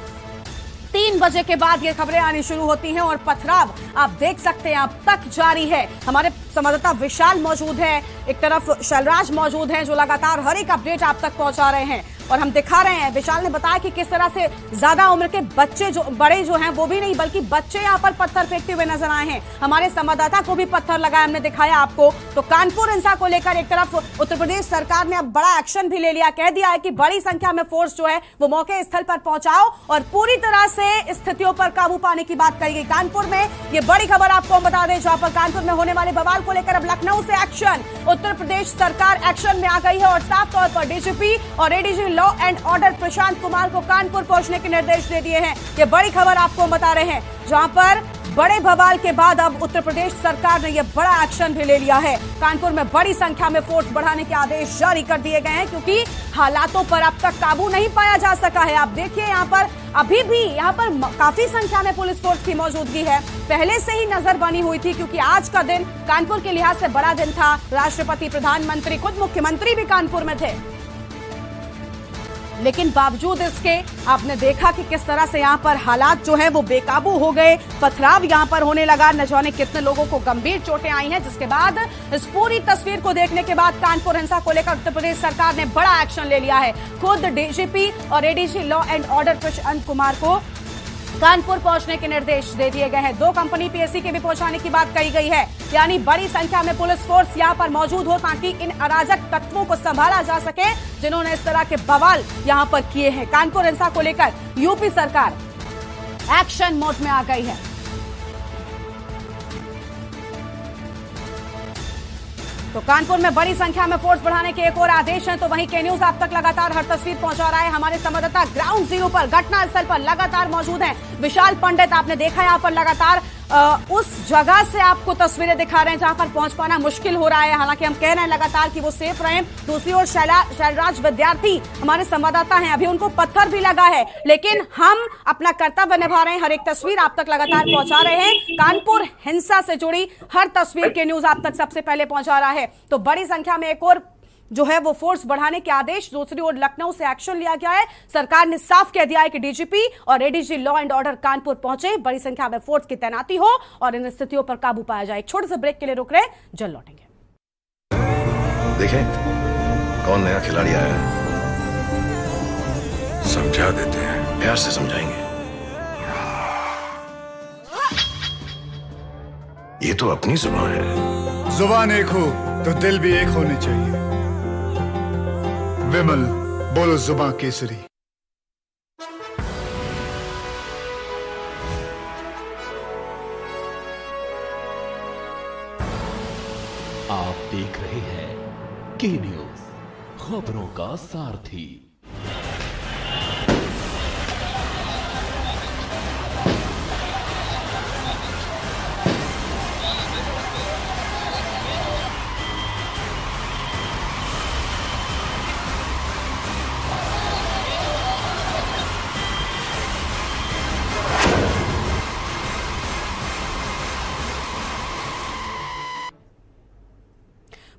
Speaker 1: 3 बजे के बाद ये खबरें आनी शुरू होती हैं और पथराव आप देख सकते हैं अब तक जारी है। हमारे संवाददाता विशाल मौजूद है, एक तरफ शैलराज मौजूद हैं जो लगातार हर एक अपडेट आप तक पहुंचा रहे हैं और हम दिखा रहे हैं। विशाल ने बताया कि किस तरह से ज्यादा उम्र के बच्चे जो बड़े जो हैं वो भी नहीं बल्कि बच्चे यहाँ पर पत्थर फेंकते हुए नजर आए हैं। हमारे संवाददाता को भी पत्थर लगाए, हमने दिखाया आपको। तो कानपुर हिंसा को लेकर एक तरफ उत्तर प्रदेश सरकार ने अब बड़ा एक्शन भी ले लिया, कह दिया है कि बड़ी संख्या में फोर्स जो है वो मौके स्थल पर पहुंचाओ और पूरी तरह से स्थितियों पर काबू पाने की बात कही गई। कानपुर में ये बड़ी खबर आपको हम बता दें, जहां पर कानपुर में होने वाले बवाल को लेकर अब लखनऊ से एक्शन, उत्तर प्रदेश सरकार एक्शन में आ गई है और साफ तौर पर डीजीपी और ADG law and order Prashant Kumar को कानपुर पहुंचने के निर्देश दे दिए हैं। ये बड़ी खबर आपको हम बता रहे हैं, जहां पर बड़े बवाल के बाद अब उत्तर प्रदेश सरकार ने यह बड़ा एक्शन भी ले लिया है। कानपुर में बड़ी संख्या में फोर्स बढ़ाने के आदेश जारी कर दिए गए हैं क्योंकि हालातों पर अब तक काबू नहीं पाया जा सका है। आप देखिए यहाँ पर अभी भी यहाँ पर काफी संख्या में पुलिस फोर्स की मौजूदगी है। पहले से ही नजर बनी हुई थी क्योंकि आज का दिन कानपुर के लिहाज से बड़ा दिन था। राष्ट्रपति, प्रधानमंत्री, खुद मुख्यमंत्री भी कानपुर में थे, लेकिन बावजूद इसके आपने देखा कि किस तरह से यहाँ पर हालात जो है वो बेकाबू हो गए। पथराव यहाँ पर होने लगा, न जाने कितने लोगों को गंभीर चोटें आई हैं, जिसके बाद इस पूरी तस्वीर को देखने के बाद कानपुर हिंसा को लेकर उत्तर प्रदेश सरकार ने बड़ा एक्शन ले लिया है। खुद डीजीपी और ADG law and order Prashant Kumar को कानपुर पहुंचने के निर्देश दे दिए गए हैं। 2 कंपनी पीएससी के भी पहुंचाने की बात कही गई है, यानी बड़ी संख्या में पुलिस फोर्स यहां पर मौजूद हो ताकि इन अराजक तत्वों को संभाला जा सके जिन्होंने इस तरह के बवाल यहां पर किए हैं। कानपुर हिंसा को लेकर यूपी सरकार एक्शन मोड में आ गई है। तो कानपुर में बड़ी संख्या में फोर्स बढ़ाने के एक और आदेश हैं, तो वहीं के न्यूज आप तक लगातार हर तस्वीर पहुंचा रहा है। हमारे संवाददाता ग्राउंड जीरो पर, घटना स्थल पर लगातार मौजूद हैं। विशाल पंडित, आपने देखा यहाँ पर लगातार उस जगह से आपको तस्वीरें दिखा रहे हैं जहां पर पहुंच पाना मुश्किल हो रहा है। हालांकि हम कह रहे हैं लगातार कि वो सेफ रहें। दूसरी ओर शैलराज विद्यार्थी हमारे संवाददाता हैं, अभी उनको पत्थर भी लगा है, लेकिन हम अपना कर्तव्य निभा रहे हैं। हर एक तस्वीर आप तक लगातार पहुंचा रहे हैं। कानपुर हिंसा से जुड़ी हर तस्वीर के न्यूज आप तक सबसे पहले पहुंचा रहा है। तो बड़ी संख्या में एक और जो है वो फोर्स बढ़ाने के आदेश, दूसरी ओर लखनऊ से एक्शन लिया गया है। सरकार ने साफ कह दिया है कि डीजीपी और ADG law and order Kanpur पहुंचे, बड़ी संख्या में फोर्स की तैनाती हो और इन स्थितियों पर काबू पाया जाए। एक छोटे से ब्रेक के लिए रुक रहे, जल्द लौटेंगे।
Speaker 13: देखें कौन नया खिलाड़ी आया है, समझा देते हैं, प्यार से समझाएंगे। ये तो अपनी जुबान है।
Speaker 16: जुबान एक हो तो दिल भी एक होने चाहिए। विमल, बोलो जुबान केसरी।
Speaker 7: आप देख रहे हैं के न्यूज, खबरों का सारथी।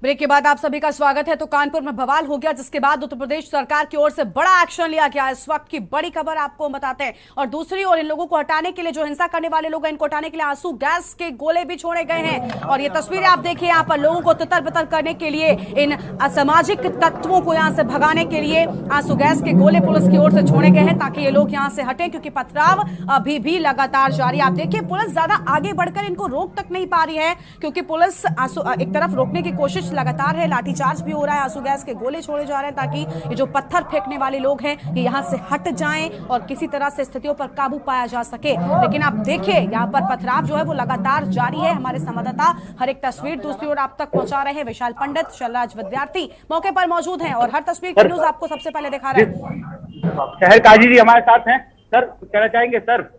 Speaker 1: ब्रेक के बाद आप सभी का स्वागत है। तो कानपुर में बवाल हो गया, जिसके बाद उत्तर प्रदेश सरकार की ओर से बड़ा एक्शन लिया गया। इस वक्त की बड़ी खबर आपको बताते हैं। और दूसरी ओर इन लोगों को हटाने के लिए, जो हिंसा करने वाले लोग हैं, इनको हटाने के लिए आंसू गैस के गोले भी छोड़े गए हैं। और ये तस्वीरें आप देखिए, यहाँ पर लोगों को तितर बितर करने के लिए, इन असामाजिक तत्वों को यहाँ से भगाने के लिए आंसू गैस के गोले पुलिस की ओर से छोड़े गए हैं ताकि ये लोग यहाँ से हटें, क्योंकि पथराव अभी भी लगातार जारी। आप देखिए, पुलिस ज्यादा आगे बढ़कर इनको रोक तक नहीं पा रही है, क्योंकि पुलिस एक तरफ रोकने की कोशिश लगातार है, लाठीचार्ज भी हो रहा है, आंसू गैस के गोले छोड़े जा रहे हैं ताकि ये जो पत्थर फेंकने वाले लोग हैं ये यहाँ से हट जाएं और किसी तरह से स्थितियों पर काबू पाया जा सके। लेकिन आप देखिए, यहाँ पर पथराव जो है वो लगातार जारी है। हमारे संवाददाता हर एक तस्वीर दूसरी ओर आप तक पहुंचा रहे हैं। विशाल पंडित, शैलराज विद्यार्थी मौके पर मौजूद हैं और हर तस्वीर की न्यूज आपको सबसे पहले दिखा रहे हैं।
Speaker 15: शहर काजी जी हमारे साथ हैं। सर, कुछ कहना चाहेंगे सर?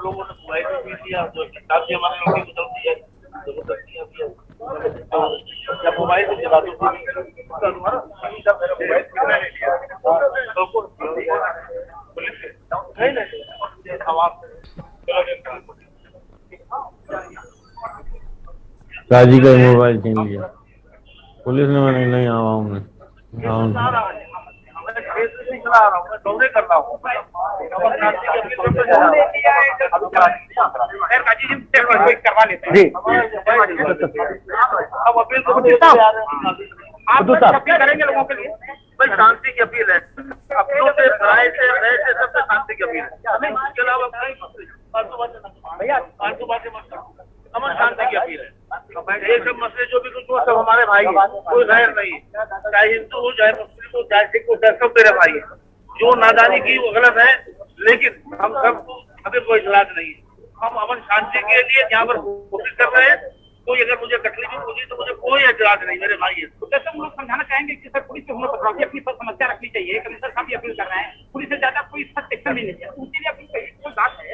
Speaker 11: लोगों ने मोबाइल भी दिया तो किताब भी हमारे लोगों की गलती है, जबरदस्ती अभी जब मोबाइल से चला दो
Speaker 17: काजी का मोबाइल छीन लिया पुलिस ने। मैंने नहीं आवा हूँ मैं
Speaker 11: दौरे कर रहा हूँ। करवा लेते हैं अब अपील आप करेंगे लोगों के लिए। भाई शांति की अपील है, अपनों से राय से रह से सबसे शांति की अपील है। इसके अलावा अमन शांति की अपील है। ये सब मसले जो भी कुछ हुआ सब हमारे भाई है, कोई गैर नहीं है, चाहे हिंदू हो चाहे मुस्लिम हो चाहे सिख हो चाहे सब मेरे भाई है। जो नादानी की वो गलत है, लेकिन हम सब हमें कोई इतराज नहीं है। हम अमन शांति के लिए यहाँ पर कोशिश कर रहे हैं। कोई अगर मुझे तकलीफ होगी तो मुझे कोई एतराज नहीं, मेरे भाई है। तो जैसे हम लोग समझाना चाहेंगे कि सर पुलिस से हम लोग अपनी समस्या रखनी चाहिए। कमिश्नर साहब भी अपील कर रहे हैं, पुलिस से ज्यादा कोई सख्त एक्शन नहीं लेते, उनके लिए अपनी कोई बात है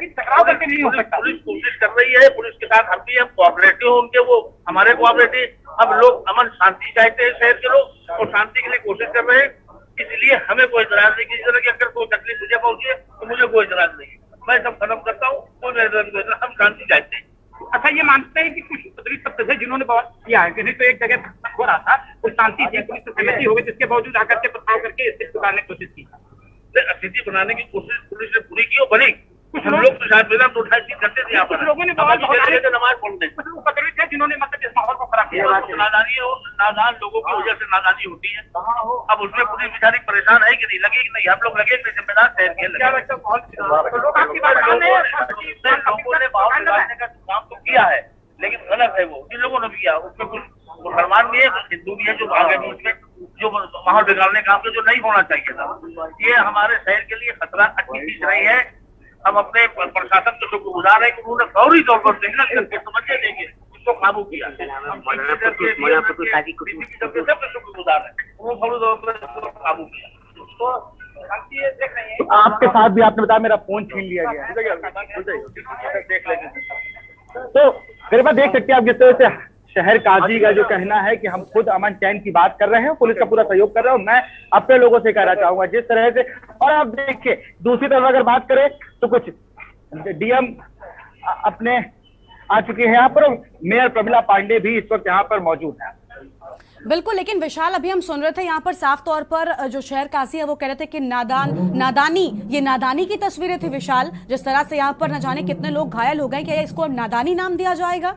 Speaker 11: टकराव करके नहीं हो सकता। पुलिस कोशिश कर रही है, पुलिस के साथ हम भी हम कोऑपरेटिव उनके, वो हमारे कोऑपरेटिव। हम लोग अमन शांति चाहते हैं शहर के लोग, और शांति के लिए कोशिश कर रहे हैं। इसलिए हमें कोई इतराज नहीं, किसी तरह की अगर कोई तकलीफ मुझे पहुंची है तो मुझे कोई इतराज नहीं। मैं सब खत्म करता हूँ, कोई हम शांति चाहते हैं। अच्छा, ये मानते हैं कि कुछ उत्तरी सत्य थे जिन्होंने बवाल किया है, नहीं तो एक जगह हो रहा था, कुछ शांति थी, पुलिस से सहमति हो गई, जिसके बावजूद आकर के पथराव करके स्थिति सुधारने की कोशिश की। स्थिति बनाने की कोशिश पुलिस ने पूरी की और बनी। कुछ लोग तो शायद बेदम तो 28 घंटे थे यहाँ पर, लोगों ने नमाज पढ़ने उपद्रवित थे जिन्होंने मतलब इस माहौल को खराब किया। नादानी हो, नादान लोगों की वजह से नादानी होती है। अब उसमें पुलिस बेचारी परेशान है कि नहीं, लगे कि नहीं, हम लोग लगे कि जिम्मेदार शहर के लगे। लोगों ने माहौल बिगाड़ने का काम तो किया है, लेकिन गलत है वो, जिन लोगों ने भी किया। उसमें कुछ मुसलमान भी है, कुछ हिंदू भी है जो आगे बीच में जो माहौल बिगाड़ने काम के जो नहीं होना चाहिए था। ये हमारे शहर के लिए खतरा अच्छी चीज नहीं है। हम अपने प्रशासन को शुक्रगुजार है कि उन्होंने फौरी तौर पर सिग्नल करके समझे देंगे इसको काबू किया। शुक्रगुजार है, वो फौरी तौर पर काबू किया।
Speaker 15: तो आपके साथ भी आपने बताया मेरा फोन छीन लिया गया।
Speaker 11: देख लेंगे
Speaker 15: तो मेरे पास देख सकते हैं आप जिस तरह से शहर काजी का जो कहना है कि हम खुद अमन चैन की बात कर रहे हैं, पुलिस का पूरा सहयोग कर रहे हैं। मैं अपने लोगों से कहना चाहूंगा जिस तरह से, और आप देखिए दूसरी तरफ अगर बात करें तो कुछ डीएम अपने आ चुके हैं यहाँ पर, मेयर प्रमिला पांडे भी इस वक्त यहाँ पर मौजूद है।
Speaker 1: बिल्कुल, लेकिन विशाल अभी हम सुन रहे थे यहाँ पर साफ तौर पर जो शहर काजी है वो कह रहे थे कि नादानी, ये नादानी की तस्वीरें थी विशाल। जिस तरह से यहाँ पर न जाने कितने लोग घायल हो गए, क्या इसको नादानी नाम दिया जाएगा?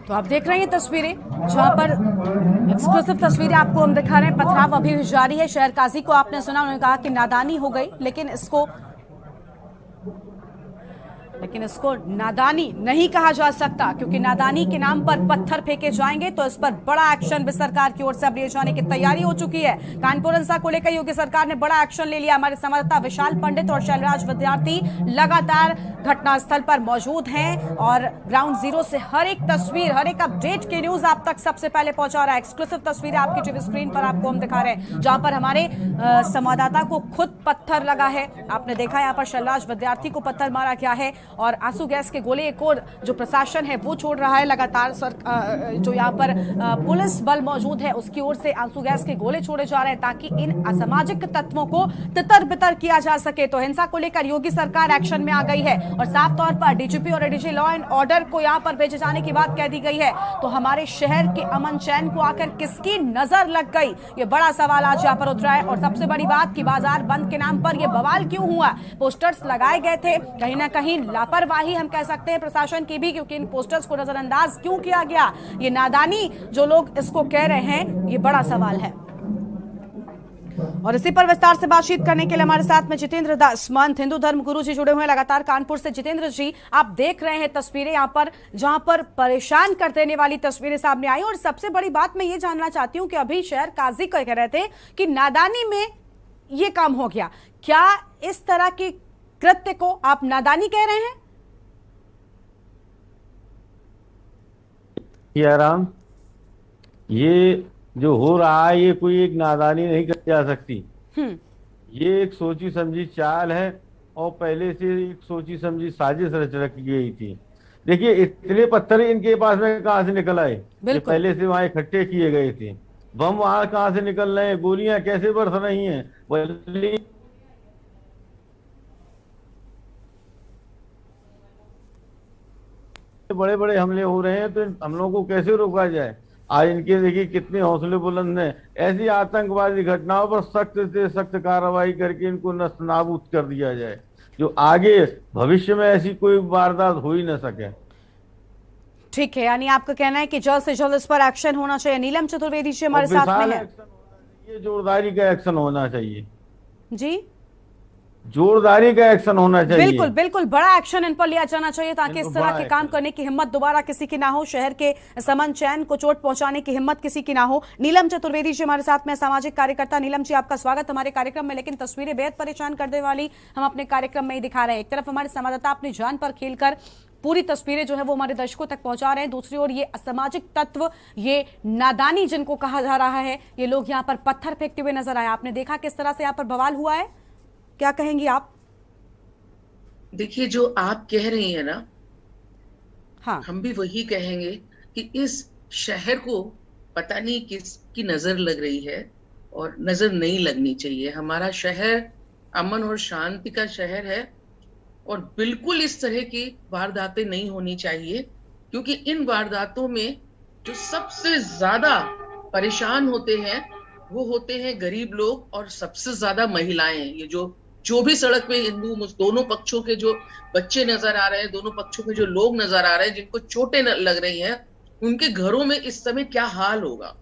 Speaker 1: तो आप देख रहे हैं तस्वीरें जहां पर एक्सक्लूसिव तस्वीरें आपको हम दिखा रहे हैं। पथराव अभी भी जारी है। शहर काजी को आपने सुना, उन्होंने कहा कि नादानी हो गई, लेकिन इसको नादानी नहीं कहा जा सकता, क्योंकि नादानी के नाम पर पत्थर फेंके जाएंगे तो इस पर बड़ा एक्शन भी सरकार की ओर से अब लिए जाने की तैयारी हो चुकी है। कानपुर हिंसा को लेकर योगी सरकार ने बड़ा एक्शन ले लिया। हमारे संवाददाता विशाल पंडित और शैलराज विद्यार्थी लगातार घटनास्थल पर मौजूद हैं और ग्राउंड जीरो से हर एक तस्वीर, हर एक अपडेट की न्यूज आप तक सबसे पहले पहुंचा रहा है। एक्सक्लूसिव तस्वीरें आपकी टीवी स्क्रीन पर आपको हम दिखा रहे हैं, जहां पर हमारे संवाददाता को खुद पत्थर लगा है। आपने देखा यहाँ पर शैलराज विद्यार्थी को पत्थर मारा गया है और आंसू गैस के गोले एक और जो प्रशासन है वो छोड़ रहा है लगातार। जो यहाँ पर पुलिस बल मौजूद है उसकी ओर से आंसू गैस के गोले छोड़े जा रहे हैं ताकि इन असामाजिक तत्वों को तितर बितर किया जा सके। तो हिंसा को लेकर योगी सरकार एक्शन में आ गई है और साफ तौर पर डीजीपी और एडीजी लॉ एंड ऑर्डर को यहाँ पर भेजे जाने की बात कह दी गई है। तो हमारे शहर के अमन चैन को आकर किसकी नजर लग गई, ये बड़ा सवाल आज यहाँ पर उठ रहा है। और सबसे बड़ी बात कि बाजार बंद के नाम पर यह बवाल क्यों हुआ? पोस्टर्स लगाए गए थे, कहीं ना कहीं लापरवाही हम कह सकते हैं प्रशासन की भी, क्योंकि इन पोस्टर्स को नजरअंदाज क्यों किया गया? ये नादानी जो लोग इसको कह रहे हैं, ये बड़ा सवाल है। और इसी पर विस्तार से बातचीत करने के लिए हमारे साथ में जितेंद्र दास, महंत हिंदू धर्म गुरु जी जुड़े हुए हैं लगातार कानपुर से। जितेंद्र जी, आप देख रहे हैं तस्वीरें यहाँ पर जहां पर परेशान कर देने वाली तस्वीरें सामने आई। और सबसे बड़ी बात मैं ये जानना चाहती हूँ कि अभी शहर काजी कह रहे थे कि नादानी में ये काम हो गया, क्या इस तरह के कृत्य को आप नादानी कह रहे हैं?
Speaker 17: आराम, ये जो हो रहा है ये कोई एक नादानी नहीं कर जा सकती। ये एक सोची समझी चाल है और पहले से एक सोची समझी साजिश रच रखी गई थी। देखिए इतने पत्थर इनके पास में कहाँ से निकल आए, ये पहले से वहां इकट्ठे किए गए थे। बम वहां कहाँ से निकल रहे हैं, गोलियां कैसे बरस रही हैं, बड़े बड़े हमले हो रहे हैं, तो इन हमलों को कैसे रोका जाए। आज इनके देखिए कितने हौसले बुलंद हैं। ऐसी आतंकवादी घटनाओं पर सख्त से सख्त कार्रवाई करके इनको नस्त नाबूद कर दिया जाए, जो आगे भविष्य में ऐसी कोई वारदात हो ही न सके।
Speaker 1: ठीक है, यानी आपका कहना है कि जल्द से जल्द इस पर एक्शन होना चाहिए। नीलम चतुर्वेदी जी हमारे साथ में है।
Speaker 17: ये जोरदारी का एक्शन होना चाहिए
Speaker 1: जी,
Speaker 17: जोरदारी का एक्शन होना चाहिए।
Speaker 1: बिल्कुल बिल्कुल, बड़ा एक्शन इन पर लिया जाना चाहिए ताकि इस तरह के काम करने की हिम्मत दोबारा किसी की ना हो, शहर के समन चैन को चोट पहुंचाने की हिम्मत किसी की ना हो। नीलम चतुर्वेदी जी हमारे साथ में, सामाजिक कार्यकर्ता। नीलम जी आपका स्वागत हमारे कार्यक्रम में। लेकिन तस्वीरें बेहद परेशान करने वाली हम अपने कार्यक्रम में ही दिखा रहे हैं। एक तरफ हमारे संवाददाता अपनी जान पर खेलकर पूरी तस्वीरें जो है वो हमारे दर्शकों तक पहुंचा रहे हैं, दूसरी ओर ये असामाजिक तत्व, ये नादानी जिनको कहा जा रहा है, ये लोग यहाँ पर पत्थर फेंकते हुए नजर आए। आपने देखा किस तरह से यहाँ पर बवाल हुआ है, क्या कहेंगी आप?
Speaker 18: देखिए, जो आप कह रही हैं ना,
Speaker 1: हाँ,
Speaker 18: हम भी वही कहेंगे कि इस शहर को पता नहीं किसकी नजर लग रही है और नजर नहीं लगनी चाहिए। हमारा शहर अमन और शांति का शहर है और बिल्कुल इस तरह की वारदातें नहीं होनी चाहिए, क्योंकि इन वारदातों में जो सबसे ज्यादा परेशान होते हैं वो होते हैं गरीब लोग और सबसे ज्यादा महिलाएं। ये जो भी सड़क पे हिंदू दोनों पक्षों के जो बच्चे नजर आ रहे हैं, दोनों पक्षों के जो लोग नजर आ रहे हैं जिनको चोटें लग रही हैं, उनके घरों में इस समय क्या हाल होगा।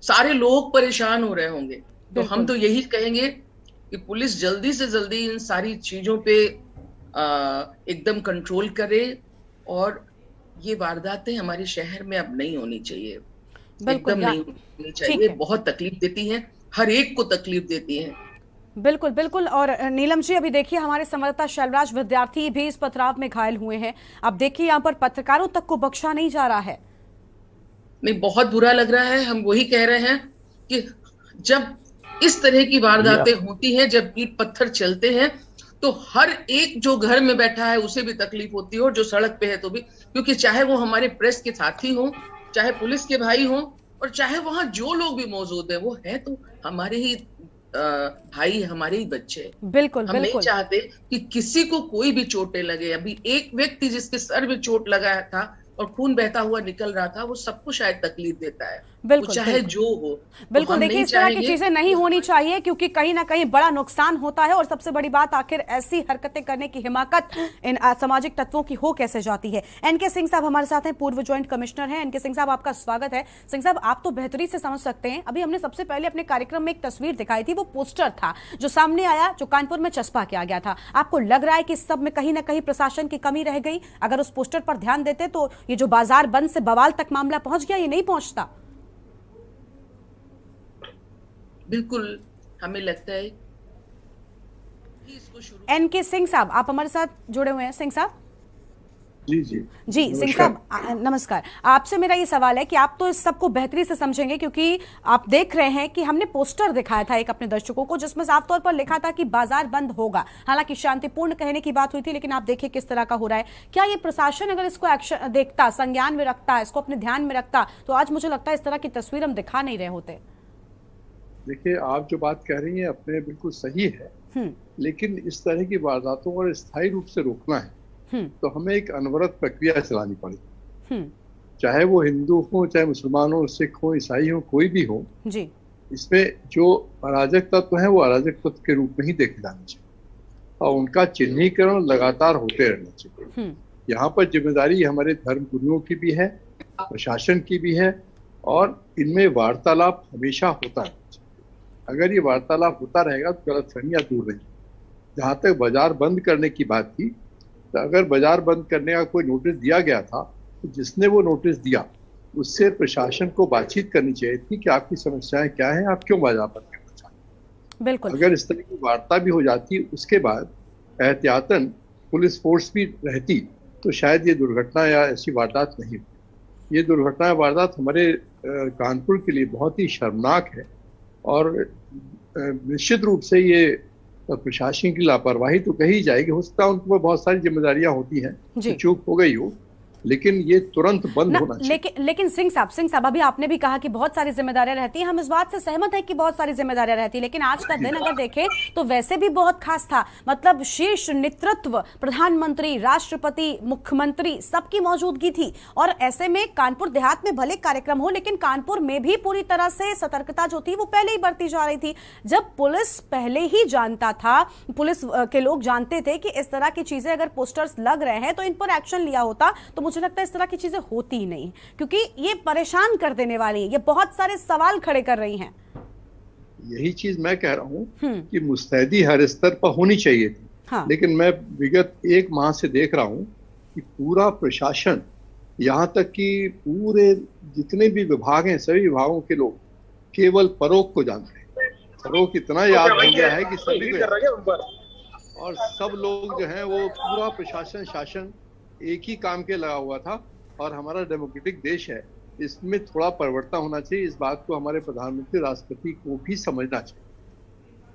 Speaker 18: सारे लोग परेशान हो रहे होंगे। तो हम तो यही कहेंगे कि पुलिस जल्दी से जल्दी इन सारी चीजों पे एकदम कंट्रोल करे और ये वारदातें हमारे शहर में अब नहीं होनी चाहिए, एकदम नहीं होनी चाहिए। बहुत तकलीफ देती हैं, हर एक को तकलीफ देती हैं।
Speaker 1: बिल्कुल बिल्कुल। और नीलम जी, अभी देखिए हमारे संवाददाता शैलराज विद्यार्थी भी इस पथराव में घायल हुए हैं। अब देखिए यहाँ पर पत्रकारों तक को बख्शा नहीं जा रहा है।
Speaker 18: नहीं, बहुत बुरा लग रहा है। हम वही कह रहे हैं कि जब इस तरह की वारदातें होती हैं, जब ईंट पत्थर चलते हैं, तो हर एक जो घर में बैठा है उसे भी तकलीफ होती है और जो सड़क पे है तो भी, क्योंकि चाहे वो हमारे प्रेस के साथी हों, चाहे पुलिस के भाई हों और चाहे वहां जो लोग भी मौजूद है, वो है तो हमारे ही भाई, हमारे ही बच्चे।
Speaker 1: बिल्कुल,
Speaker 18: हम नहीं चाहते कि किसी को कोई भी चोटें लगे। अभी एक व्यक्ति जिसके सर में चोट लगा था और खून बहता हुआ निकल रहा था, वो सबको शायद तकलीफ देता है,
Speaker 1: बिल्कुल,
Speaker 18: चाहे
Speaker 1: बिल्कुल,
Speaker 18: जो हो।
Speaker 1: बिल्कुल। देखिए इस तरह की चीजें नहीं होनी चाहिए, क्योंकि कहीं ना कहीं बड़ा नुकसान होता है। और सबसे बड़ी बात, आखिर ऐसी हरकतें करने की हिमाकत इन असामाजिक तत्वों की हो कैसे जाती है। एनके सिंह साहब हमारे साथ हैं, पूर्व ज्वाइंट कमिश्नर हैं। एनके सिंह साहब आपका स्वागत है। सिंह साहब, आप तो बेहतरी से समझ सकते हैं। अभी हमने सबसे पहले अपने कार्यक्रम में एक तस्वीर दिखाई थी, वो पोस्टर था जो सामने आया, जो कानपुर में चस्पा किया गया था। आपको लग रहा है कि इस सब में कहीं ना कहीं प्रशासन की कमी रह गई? अगर उस पोस्टर पर ध्यान देते तो ये जो बाजार बंद से बवाल तक मामला पहुंच गया, ये नहीं पहुंचता।
Speaker 18: बिल्कुल, हमें लगता है कि इसको शुरू।
Speaker 1: एनके सिंह साहब, आप हमारे साथ जुड़े हुए हैं। सिंह साहब
Speaker 19: जी जी
Speaker 1: जी, सिंह साहब नमस्कार। आपसे मेरा ये सवाल है कि आप तो इस सबको बेहतरी से समझेंगे, क्योंकि आप देख रहे हैं कि हमने पोस्टर दिखाया था एक अपने दर्शकों को, जिसमें साफ तौर पर लिखा था कि बाजार बंद होगा। हालांकि शांतिपूर्ण कहने की बात हुई थी, लेकिन आप देखिए किस तरह का हो रहा है। क्या ये प्रशासन अगर इसको एक्शन देखता, संज्ञान में रखता, इसको अपने ध्यान में रखता, तो आज मुझे लगता है इस तरह की तस्वीर हम दिखा नहीं रहे होते।
Speaker 19: देखिए, आप जो बात कह रही हैं अपने बिल्कुल सही है, लेकिन इस तरह की वारदातों को स्थायी रूप से रोकना है तो हमें एक अनवरत प्रक्रिया चलानी पड़ेगी। चाहे वो हिंदू हो, चाहे मुसलमान हो, सिख हो, ईसाई हो, कोई भी हो
Speaker 1: जी,
Speaker 19: इसमें जो अराजक तत्व है वो अराजक तत्व के रूप में ही देखे जाने चाहिए और उनका चिन्हीकरण लगातार होते रहना चाहिए। यहाँ पर जिम्मेदारी हमारे धर्म गुरुओं की भी है, प्रशासन की भी है, और इनमें वार्तालाप हमेशा होता है। अगर ये वार्तालाप होता रहेगा तो गलतफहमियां दूर रहेंगी। जहाँ तक बाजार बंद करने की बात थी, तो अगर बाजार बंद करने का कोई नोटिस दिया गया था तो जिसने वो नोटिस दिया उससे प्रशासन को बातचीत करनी चाहिए थी कि आपकी समस्याएं क्या हैं, आप क्यों बाजार बंद करना चाहते हैं।
Speaker 1: बिल्कुल,
Speaker 19: अगर इस तरह की वार्ता भी हो जाती, उसके बाद एहतियातन पुलिस फोर्स भी रहती, तो शायद ये दुर्घटना या ऐसी वारदात नहीं होती। ये दुर्घटना वारदात हमारे कानपुर के लिए बहुत ही शर्मनाक है और निश्चित रूप से ये प्रशासन की लापरवाही तो कही जाएगी। हो सकता है उनके ऊपर बहुत सारी जिम्मेदारियां होती हैं, तो चूक हो गई हो, लेकिन ये तुरंत बंद होना चाहिए।
Speaker 1: लेकिन सिंह साहब अभी आपने भी कहा कि बहुत सारी जिम्मेदारियां रहती हैं, हम इस बात से सहमत हैं कि बहुत सारी जिम्मेदारियां रहती हैं, लेकिन आज का दिन अगर देखें तो वैसे भी बहुत खास था। मतलब शीर्ष नेतृत्व, प्रधानमंत्री, राष्ट्रपति, मुख्यमंत्री, सबकी मौजूदगी थी और ऐसे में कानपुर देहात में भले कार्यक्रम हो, लेकिन कानपुर में भी पूरी तरह से सतर्कता जो थी वो पहले ही बरती जा रही थी। जब पुलिस पहले ही जानता था, पुलिस के लोग जानते थे कि इस तरह की चीजें अगर पोस्टर्स लग रहे हैं तो इन पर एक्शन लिया होता, तो मुझे लगता है इस तरह की चीजें होती ही नहीं, क्योंकि ये परेशान कर देने वाली है, ये बहुत सारे सवाल खड़े कर रही हैं।
Speaker 19: यही चीज मैं कह रहा हूं कि मुस्तैदी हर स्तर पर होनी चाहिए थी। हाँ। लेकिन मैं विगत 1 माह से देख रहा हूं कि पूरा प्रशासन, यहां तक कि पूरे जितने भी विभाग हैं, सभी विभागों के लोग केवल फरोख को जानते हैं। फरोख इतना याद हो गया है कि सभी को, और सब लोग जो हैं वो पूरा प्रशासन शासन एक ही काम के लगा हुआ था। और हमारा डेमोक्रेटिक देश है, इसमें थोड़ा परिवर्तन होना चाहिए। इस बात को हमारे प्रधानमंत्री, राष्ट्रपति को भी समझना चाहिए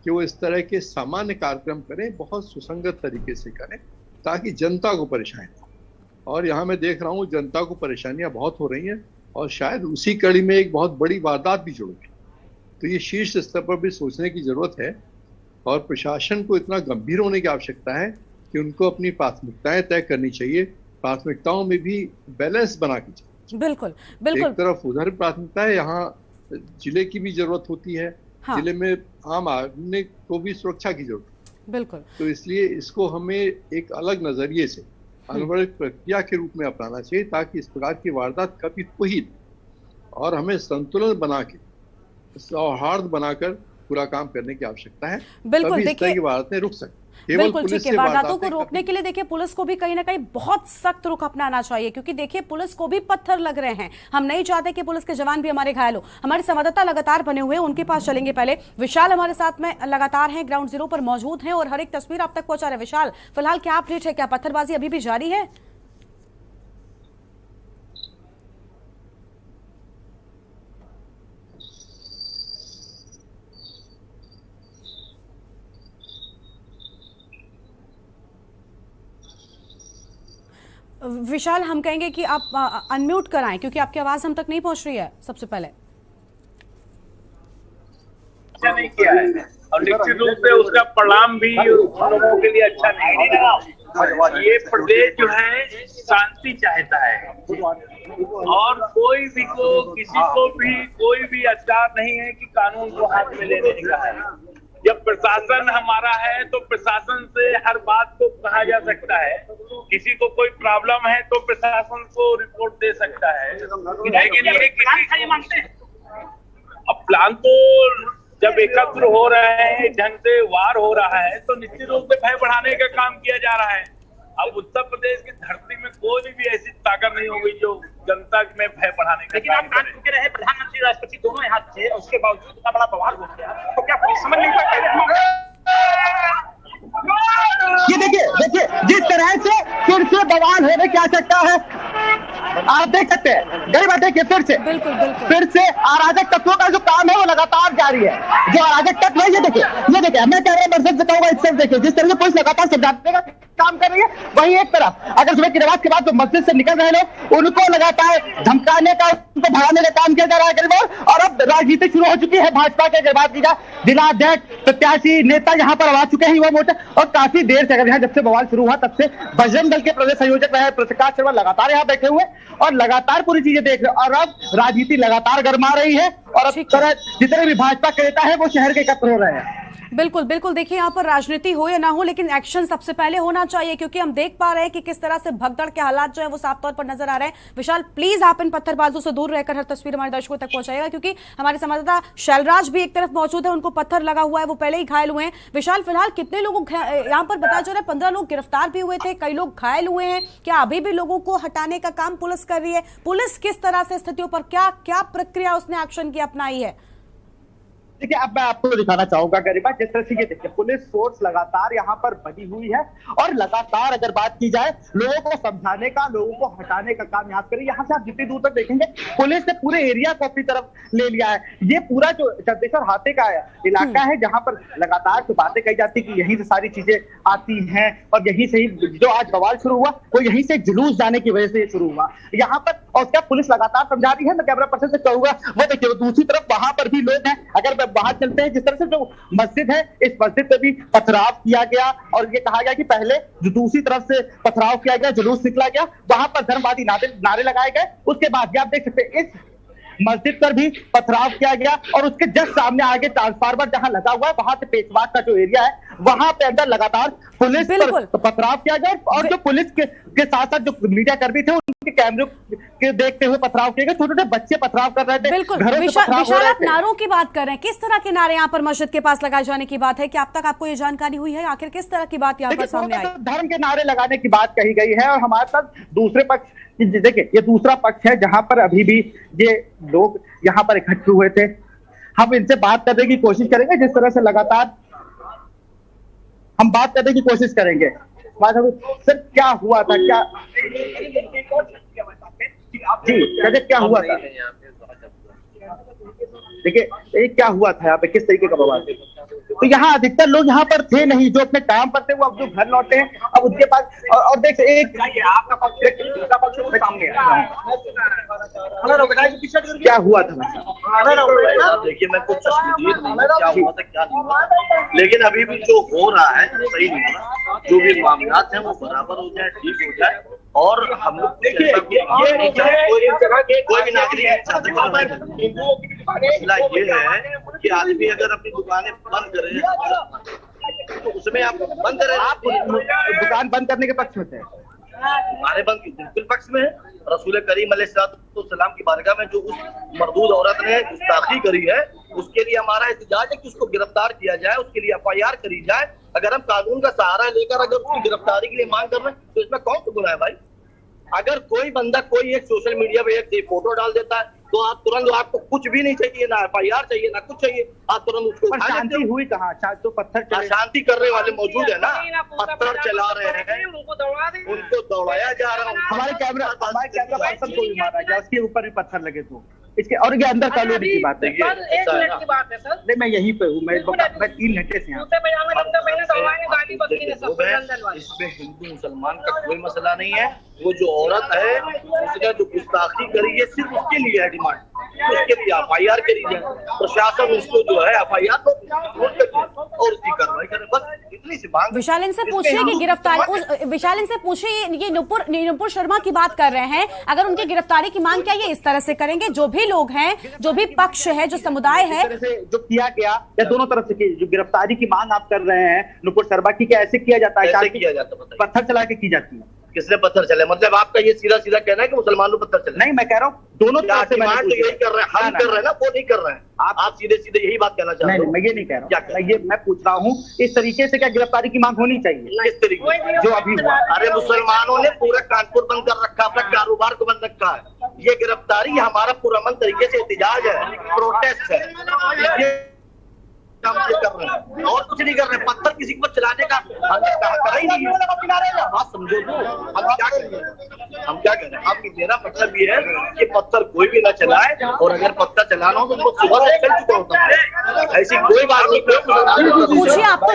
Speaker 19: कि वो इस तरह के सामान्य कार्यक्रम करें, बहुत सुसंगत तरीके से करें, ताकि जनता को परेशानी हो। और यहाँ मैं देख रहा हूँ जनता को परेशानियां बहुत हो रही हैं और शायद उसी कड़ी में एक बहुत बड़ी वारदात भी जुड़ गई। तो ये शीर्ष स्तर पर भी सोचने की जरूरत है और प्रशासन को इतना गंभीर होने की आवश्यकता है कि उनको अपनी प्राथमिकताएं तय करनी चाहिए। प्राथमिकताओं में भी बैलेंस बना के चाहिए।
Speaker 1: बिल्कुल बिल्कुल।
Speaker 19: एक तरफ उधर प्राथमिकता है, यहाँ जिले की भी जरूरत होती है। हाँ। जिले में आम आदमी को भी सुरक्षा की जरूरत है।
Speaker 1: बिल्कुल।
Speaker 19: तो इसलिए इसको हमें एक अलग नजरिए से अनुवर्ग प्रक्रिया के रूप में अपनाना चाहिए, ताकि इस प्रकार की वारदात कभी हो ही नहीं। और हमें संतुलन बना के, सौहार्द बनाकर पूरा काम करने की आवश्यकता है।
Speaker 1: बिल्कुल।
Speaker 19: इस तरह की वारदातें रुक सकती।
Speaker 1: बिल्कुल ठीक है। वारदातों को रोकने के लिए देखिए पुलिस को भी कहीं ना कहीं बहुत सख्त रुख अपनाना चाहिए, क्योंकि देखिए पुलिस को भी पत्थर लग रहे हैं। हम नहीं चाहते कि पुलिस के जवान भी हमारे घायल हो। हमारे संवाददाता लगातार बने हुए हैं, उनके पास चलेंगे। पहले विशाल हमारे साथ में लगातार हैं, ग्राउंड जीरो पर मौजूद हैं और हर एक तस्वीर आप तक पहुंचा रहे हैं। विशाल, फिलहाल क्या अपडेट है? क्या पत्थरबाजी अभी भी जारी है? विशाल, हम कहेंगे कि आप अनम्यूट कराएं, क्योंकि आपकी आवाज हम तक नहीं पहुंच रही है। सबसे पहले
Speaker 11: नहीं किया है और निश्चित रूप से उसका परिणाम भी लोगों के लिए अच्छा नहीं है। ये प्रदेश जो है शांति चाहता है और कोई भी को किसी को भी कोई भी अधिकार नहीं है कि कानून को हाथ में लेने का है। जब प्रशासन हमारा है तो प्रशासन से हर बात को कहा जा सकता है। किसी को कोई प्रॉब्लम है तो प्रशासन को रिपोर्ट दे सकता है, लेकिन ये किसी मानते हैं। अब प्लान तो जब एकत्र हो रहे हैं, ढंग से वार हो रहा है, तो निश्चित रूप से भय बढ़ाने का काम किया जा रहा है। अब उत्तर प्रदेश की धरती में कोई भी ऐसी ताकत नहीं होगी जो जनता में भय बढ़ाने का। लेकिन आप कानपुर के रहे प्रधानमंत्री, राष्ट्रपति दोनों यहाँ थे, उसके बावजूद इतना बड़ा बवाल हो गया, तो क्या कोई समझ नहीं सकता?
Speaker 4: ये देखिए जिस तरह से फिर से बवाल होने की आवश्यकता है, आप देख सकते हैं। गई बात है कि फिर से अराजक तत्वों का जो काम है वो लगातार जारी है। जो अराजक तत्व है, ये देखिए मैं कह रहा हूँ, कहूंगा इससे देखिए जिस तरह से पुलिस लगातार समझाने का काम कर रही है, वहीं एक तरफ अगर सुबह की नमाज के बाद जो मस्जिद से निकल रहे लोग, उनको लगातार धमकाने का, उनको भगाने का काम किया जा रहा है गरीब। और अब राजनीति शुरू हो चुकी है। भाजपा के बात की जाए, जिलाध्यक्ष, प्रत्याशी, नेता यहाँ पर आ चुके हैं युवा मोर्चा, और काफी देर से, अगर यहाँ जब से बवाल शुरू हुआ तब से बजरंग दल के प्रदेश संयोजक रहे प्रकाश शर्मा लगातार यहाँ बैठे हुए और लगातार पूरी चीजें देख रहे हैं। और अब राजनीति लगातार गरमा रही है और अब जितने भी भाजपा के नेता है वो शहर के एकत्र हो रहे हैं।
Speaker 1: बिल्कुल बिल्कुल। देखिए यहाँ पर राजनीति हो या ना हो, लेकिन एक्शन सबसे पहले होना चाहिए, क्योंकि हम देख पा रहे हैं कि किस तरह से भगदड़ के हालात जो है वो साफ तौर पर नजर आ रहे हैं। विशाल, प्लीज आप इन पत्थरबाजों से दूर रहकर हर तस्वीर हमारे दर्शकों तक पहुंचाएगा, क्योंकि हमारे संवाददाता शैलराज भी एक तरफ मौजूद है, उनको पत्थर लगा हुआ है, वो पहले ही घायल हुए हैं। विशाल, फिलहाल कितने लोगों यहाँ पर बताया जा रहा है 15 लोग गिरफ्तार भी हुए थे, कई लोग घायल हुए हैं। क्या अभी भी लोगों को हटाने का काम पुलिस कर रही है? पुलिस किस तरह से स्थितियों पर क्या क्या प्रक्रिया उसने एक्शन की अपनाई है?
Speaker 20: देखिए, अब मैं आपको दिखाना चाहूंगा गरिमा, जिस तरह से ये देखिए पुलिस फोर्स लगातार यहाँ पर बनी हुई है और लगातार अगर बात की जाए लोगों को समझाने का, लोगों को हटाने का काम यहाँ करें। यहाँ से आप जितनी दूर तक देखेंगे पुलिस ने पूरे एरिया को अपनी तरफ ले लिया है। ये पूरा जो चंदेश्वर हाथे का इलाका है जहाँ पर लगातार तो बातें कही जाती कि यहीं से सारी चीजें आती हैं और यहीं से ही जो आज बवाल शुरू हुआ वो यहीं से जुलूस जाने की वजह से शुरू हुआ यहाँ पर। और क्या पुलिस लगातार समझा रही है। मैं कैमरा पर्सन से कहूंगा वो देखिए दूसरी तरफ वहां पर भी लोग हैं। अगर बाहर चलते हैं, जिस तरह से जो मस्जिद है इस मस्जिद पे भी पथराव किया गया और ये कहा गया कि पहले जो दूसरी तरफ से पथराव किया गया, जुलूस निकला गया, वहां पर धर्मवादी नारे लगाए गए। उसके बाद आप देख सकते हैं इस मस्जिद पर भी पथराव किया गया और उसके जस्ट सामने आगे ट्रांसफार्मर जहां लगा हुआ है वहां से पेशवाक का जो एरिया है वहां पे अंदर लगातार पुलिस पर पथराव किया गया और जो पुलिस के साथ साथ जो मीडिया कर्मी थे उनके कैमरे के देखते हुए पथराव किए गए। छोटे छोटे बच्चे पथराव कर रहे थे।
Speaker 1: बिल्कुल विशाल, आप नारों की बात कर रहे हैं, किस तरह के नारे यहाँ पर मस्जिद के पास लगाए जाने की बात है? क्या अब तक आपको ये जानकारी हुई है आखिर किस तरह की बात यहाँ पर सामने आई?
Speaker 20: धर्म के नारे लगाने की बात कही गई है और हमारे साथ दूसरे पक्ष, देखिए ये दूसरा पक्ष है जहां पर अभी भी ये लोग यहाँ पर इकट्ठे हुए थे। हम इनसे बात करने की कोशिश करेंगे, जिस तरह से लगातार हम बात करने की कोशिश करेंगे। सर क्या हुआ था, क्या जी क्या हुआ था? देखिए ये क्या हुआ था यहाँ पे, किस तरीके का बवाल? तो यहाँ अधिकतर लोग यहाँ पर थे नहीं, जो अपने काम पर थे वो अब जो घर लौटे हैं अब उनके पास। और देख एक आपका पक्ष सामने क्या हुआ था?
Speaker 11: देखिए मैं कुछ तस्वीर नहीं क्या हुआ था क्या नहीं हुआ, लेकिन अभी भी जो हो रहा है सही नहीं हो रहा। जो भी मामला है वो बराबर हो जाए, ठीक हो जाए। और हम लोग देखिए कोई भी नागरिक मसला ये है कि आदमी अगर अपनी दुकानें बंद करे तो उसमें आप बंद करें। आप
Speaker 20: दुकान बंद करने के पक्ष में थे?
Speaker 11: हमारे बंद बिल्कुल पक्ष में है। रसूल करीम अलैहिस्सलाम की बारगाह में जो उस मरदूद औरत ने गुस्ताखी करी है उसके लिए हमारा एहतजाज है कि उसको गिरफ्तार किया जाए, उसके लिए FIR करी जाए। अगर हम कानून का सहारा लेकर अगर उसकी गिरफ्तारी के लिए मांग कर रहे हैं तो इसमें कौन सा गुनाह है भाई? अगर कोई बंदा कोई एक सोशल मीडिया पे एक फोटो डाल देता है तो आप तुरंत, आपको कुछ भी नहीं चाहिए, ना FIR चाहिए ना कुछ चाहिए, आप तुरंत उसको।
Speaker 20: शांति हुई कहाँ? तो पत्थर
Speaker 11: शांति करने वाले मौजूद है ना, पत्थर चला रहे हैं, उनको दौड़ाया जा रहा है।
Speaker 20: हमारे कैमरा पर्सन को भी मारा गया, उसके ऊपर भी पत्थर लगे तो इसके। और ये अंदर कॉलोनी की बात है, नहीं मैं यहीं पे हूँ, मैं 3 घंटे से यहाँ।
Speaker 11: इसमें हिंदू मुसलमान का कोई मसला नहीं है। वो जो औरत है उसने जो गुस्ताखी करी है सिर्फ उसके लिए है डिमांड, उसके लिए FIR करी जाए। प्रशासन उसको जो है FIR और उसकी कार्रवाई करे, बस इतनी सी मांग।
Speaker 1: विशाल इनसे पूछिए कि गिरफ्तारी, विशाल इनसे पूछिए ये नुपुर शर्मा की बात कर रहे हैं, अगर उनकी गिरफ्तारी की मांग क्या ये इस तरह से करेंगे? जो भी लोग हैं, जो भी पक्ष है, जो समुदाय है,
Speaker 20: जो किया गया या दोनों तरफ से जो गिरफ्तारी की मांग आप कर रहे हैं नुपुर शर्मा की, क्या ऐसे किया जाता है?
Speaker 11: किया जाता है,
Speaker 20: पत्थर चला के की जाती है।
Speaker 11: किसने पत्थर चले? मतलब आपका ये सीधा सीधा कहना है कि मुसलमानों पत्थर चले?
Speaker 20: नहीं, मैं कह रहा हूँ दोनों तरफ से
Speaker 11: डिमांड तो यही कर रहे हैं, हम कर रहे हैं ना, वो नहीं कर रहे हैं। आप सीधे सीधे यही बात कहना चाहते हैं?
Speaker 20: मैं ये नहीं कह रहा हूँ, मैं पूछ रहा हूँ इस तरीके से क्या गिरफ्तारी की मांग होनी चाहिए?
Speaker 11: किस तरीके जो अभी हुआ? अरे मुसलमानों ने पूरा कानपुर बंद कर रखा, अपना कारोबार को बंद रखा है। ये गिरफ्तारी हमारा पुरअमन तरीके से एहतजाज है, प्रोटेस्ट है, काम कर रहे हैं और कुछ नहीं कर रहे हैं। पत्थर किसी को चलाने का कहा ही नहीं है। बात समझो तो हम क्या करें? हम क्या करें? हम मेरा मतलब ये है कि पत्थर कोई भी ना चलाए, और अगर पत्थर चलाना हो तो सुबह से चल चुका होता है, ऐसी कोई बात नहीं।
Speaker 1: पूछिए, आप तो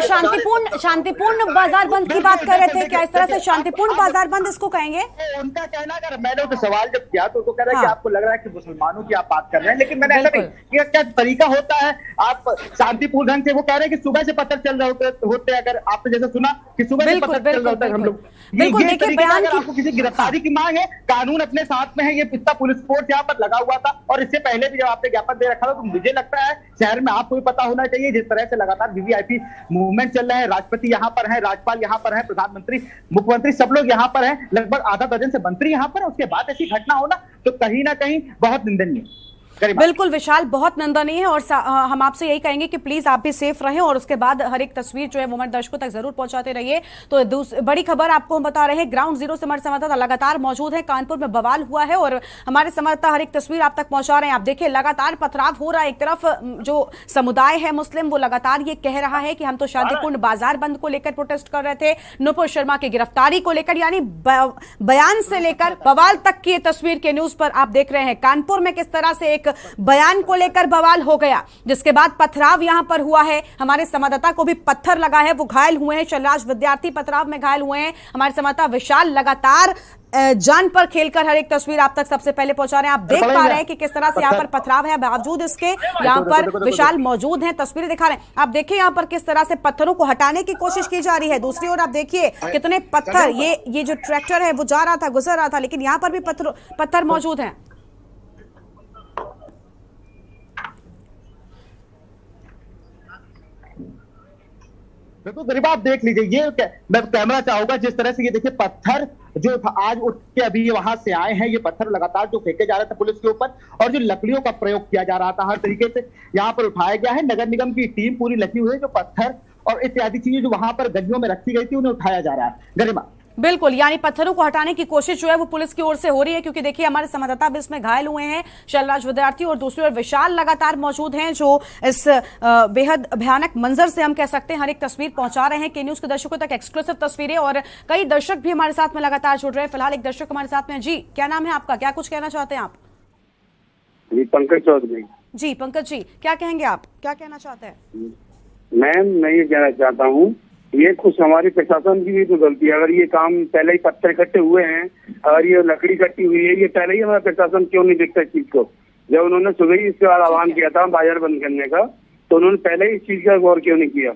Speaker 1: शांतिपूर्ण बाजार बंद की बात कर रहे थे, क्या इस तरह से शांतिपूर्ण बाजार बंद इसको कहेंगे?
Speaker 20: उनका कहना, अगर मैंने तो सवाल जब किया तो कह रहा है कि आपको लग रहा है कि मुसलमानों की आप बात कर रहे हैं, लेकिन मैंने ऐसा नहीं, क्या तरीका होता है? आप शांति ढंग से वो कह रहे हैं कि सुबह से पत्थर चल रहे होते, अगर आपने जैसे सुना कि सुबह से पत्थर चल रहे होते हैं हम लोग।
Speaker 1: बिल्कुल, देखिए बयान
Speaker 20: आपको किसी गिरफ्तारी की मांग है, कानून अपने साथ में है, ये इतना पुलिस फोर्स यहाँ पर लगा हुआ था, और इससे पहले भी जब आपने ज्ञापन दे रखा था तो मुझे लगता है शहर में आपको भी पता होना चाहिए, जिस तरह से लगातार VVIP मूवमेंट चल रहे हैं, राष्ट्रपति यहाँ पर है, राज्यपाल यहाँ पर है, प्रधानमंत्री, मुख्यमंत्री, सब लोग यहाँ पर है, लगभग आधा दर्जन से मंत्री यहाँ पर है, उसके बाद ऐसी घटना होना तो कहीं ना कहीं बहुत निंदनीय।
Speaker 1: बिल्कुल विशाल, बहुत निंदनीय है और हम आपसे यही कहेंगे कि प्लीज आप भी सेफ रहें और उसके बाद हर एक तस्वीर जो है वो हमारे दर्शकों तक जरूर पहुंचाते रहिए। तो बड़ी खबर आपको हम बता रहे हैं, ग्राउंड जीरो से हमारे संवाददाता लगातार मौजूद है। कानपुर में बवाल हुआ है और हमारे संवाददाता हर एक तस्वीर आप तक पहुंचा रहे हैं। आप देखिए लगातार पथराव हो रहा है। एक तरफ जो समुदाय है मुस्लिम, वो लगातार ये कह रहा है कि हम तो शांतिपूर्ण बाजार बंद को लेकर प्रोटेस्ट कर रहे थे, नुपुर शर्मा की गिरफ्तारी को लेकर, यानी बयान से लेकर बवाल तक की तस्वीर के न्यूज पर आप देख रहे हैं। कानपुर में किस तरह से एक बयान को लेकर बवाल हो गया, जिसके बाद पथराव यहां पर हुआ है। हमारे संवाददाता को भी पत्थर लगा है, वो घायल हुए हैं। शैलराज विद्यार्थी पथराव में घायल हुए हैं। हमारे संवाददाता विशाल लगातार जान पर खेलकर हर एक तस्वीर आप तक सबसे पहले पहुंचा रहे हैं। आप देख पा रहे हैं कि किस तरह से यहाँ पर पथराव है, बावजूद इसके यहाँ पर विशाल मौजूद हैं, तस्वीरें दिखा रहे हैं। आप देखिए यहाँ पर किस तरह से पत्थरों को हटाने की कोशिश की जा रही है। दूसरी ओर आप देखिए कितने पत्थर, ये जो ट्रैक्टर है वो जा रहा था, गुजर रहा था, लेकिन यहाँ पर भी पत्थर मौजूद हैं।
Speaker 20: बिल्कुल गरिमा, आप देख लीजिए, ये मैं कैमरा चाहूंगा जिस तरह से ये देखिए पत्थर जो आज उठ के अभी वहां से आए हैं, ये पत्थर लगातार जो फेंके जा रहे थे पुलिस के ऊपर और जो लकड़ियों का प्रयोग किया जा रहा था, हर तरीके से यहाँ पर उठाया गया है। नगर निगम की टीम पूरी लगी हुई है, जो पत्थर और इत्यादि चीजें जो वहां पर गलियों में रखी गई थी उन्हें उठाया जा रहा है। गरिमा,
Speaker 1: बिल्कुल, यानी पत्थरों को हटाने की कोशिश जो है वो पुलिस की ओर से हो रही है, क्योंकि देखिए हमारे संवाददाता भी इसमें घायल हुए हैं, शैलराज विद्यार्थी, और दूसरी ओर विशाल लगातार मौजूद हैं, जो इस बेहद भयानक मंजर से हम कह सकते हैं हर एक तस्वीर पहुंचा रहे हैं के न्यूज के दर्शकों तक, एक्सक्लूसिव तस्वीरें। और कई दर्शक भी हमारे साथ में लगातार जुड़ रहे हैं। फिलहाल एक दर्शक हमारे साथ में। जी, क्या नाम है आपका, क्या कुछ कहना चाहते हैं आप?
Speaker 21: जी, पंकज चौधरी।
Speaker 1: जी पंकज जी, क्या कहेंगे आप, क्या कहना चाहते हैं?
Speaker 21: मैम, मैं ये कहना चाहता हूँ, ये कुछ हमारे प्रशासन की भी तो गलती है। अगर ये काम पहले ही पत्थर इकट्ठे हुए हैं और ये लकड़ी इकट्ठी हुई है, ये पहले ही हमारा प्रशासन क्यों नहीं देखता इस चीज को? जब उन्होंने सुबह ही इसके बाद आह्वान किया था बाजार बंद करने का, तो उन्होंने पहले ही इस चीज का गौर क्यों नहीं किया?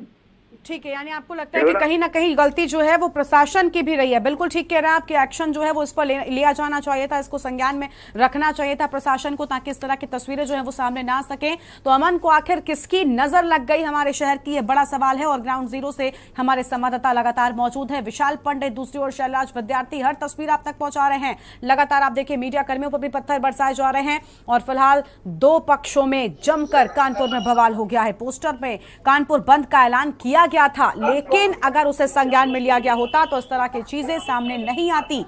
Speaker 1: ठीक है, यानी आपको लगता है कि कहीं ना कहीं गलती जो है वो प्रशासन की भी रही है। बिल्कुल ठीक कह रहे हैं आप कि एक्शन जो है वो इस पर लिया जाना चाहिए था, इसको संज्ञान में रखना चाहिए था प्रशासन को, ताकि इस तरह की तस्वीरें जो है वो सामने ना आ सके। तो अमन को आखिर किसकी नजर लग गई हमारे शहर की, ये बड़ा सवाल है। और ग्राउंड जीरो से हमारे संवाददाता लगातार मौजूद है, विशाल पंडित, दूसरी ओर शैलराज विद्यार्थी, हर तस्वीर आप तक पहुंचा रहे हैं। लगातार आप देखिए मीडिया कर्मियों पर भी पत्थर बरसाए जा रहे हैं। और फिलहाल दो पक्षों में जमकर कानपुर में बवाल हो गया है। पोस्टर में कानपुर बंद का ऐलान किया गया था, लेकिन अगर उसे संज्ञान में लिया गया होता तो इस तरह की चीजें सामने नहीं आती।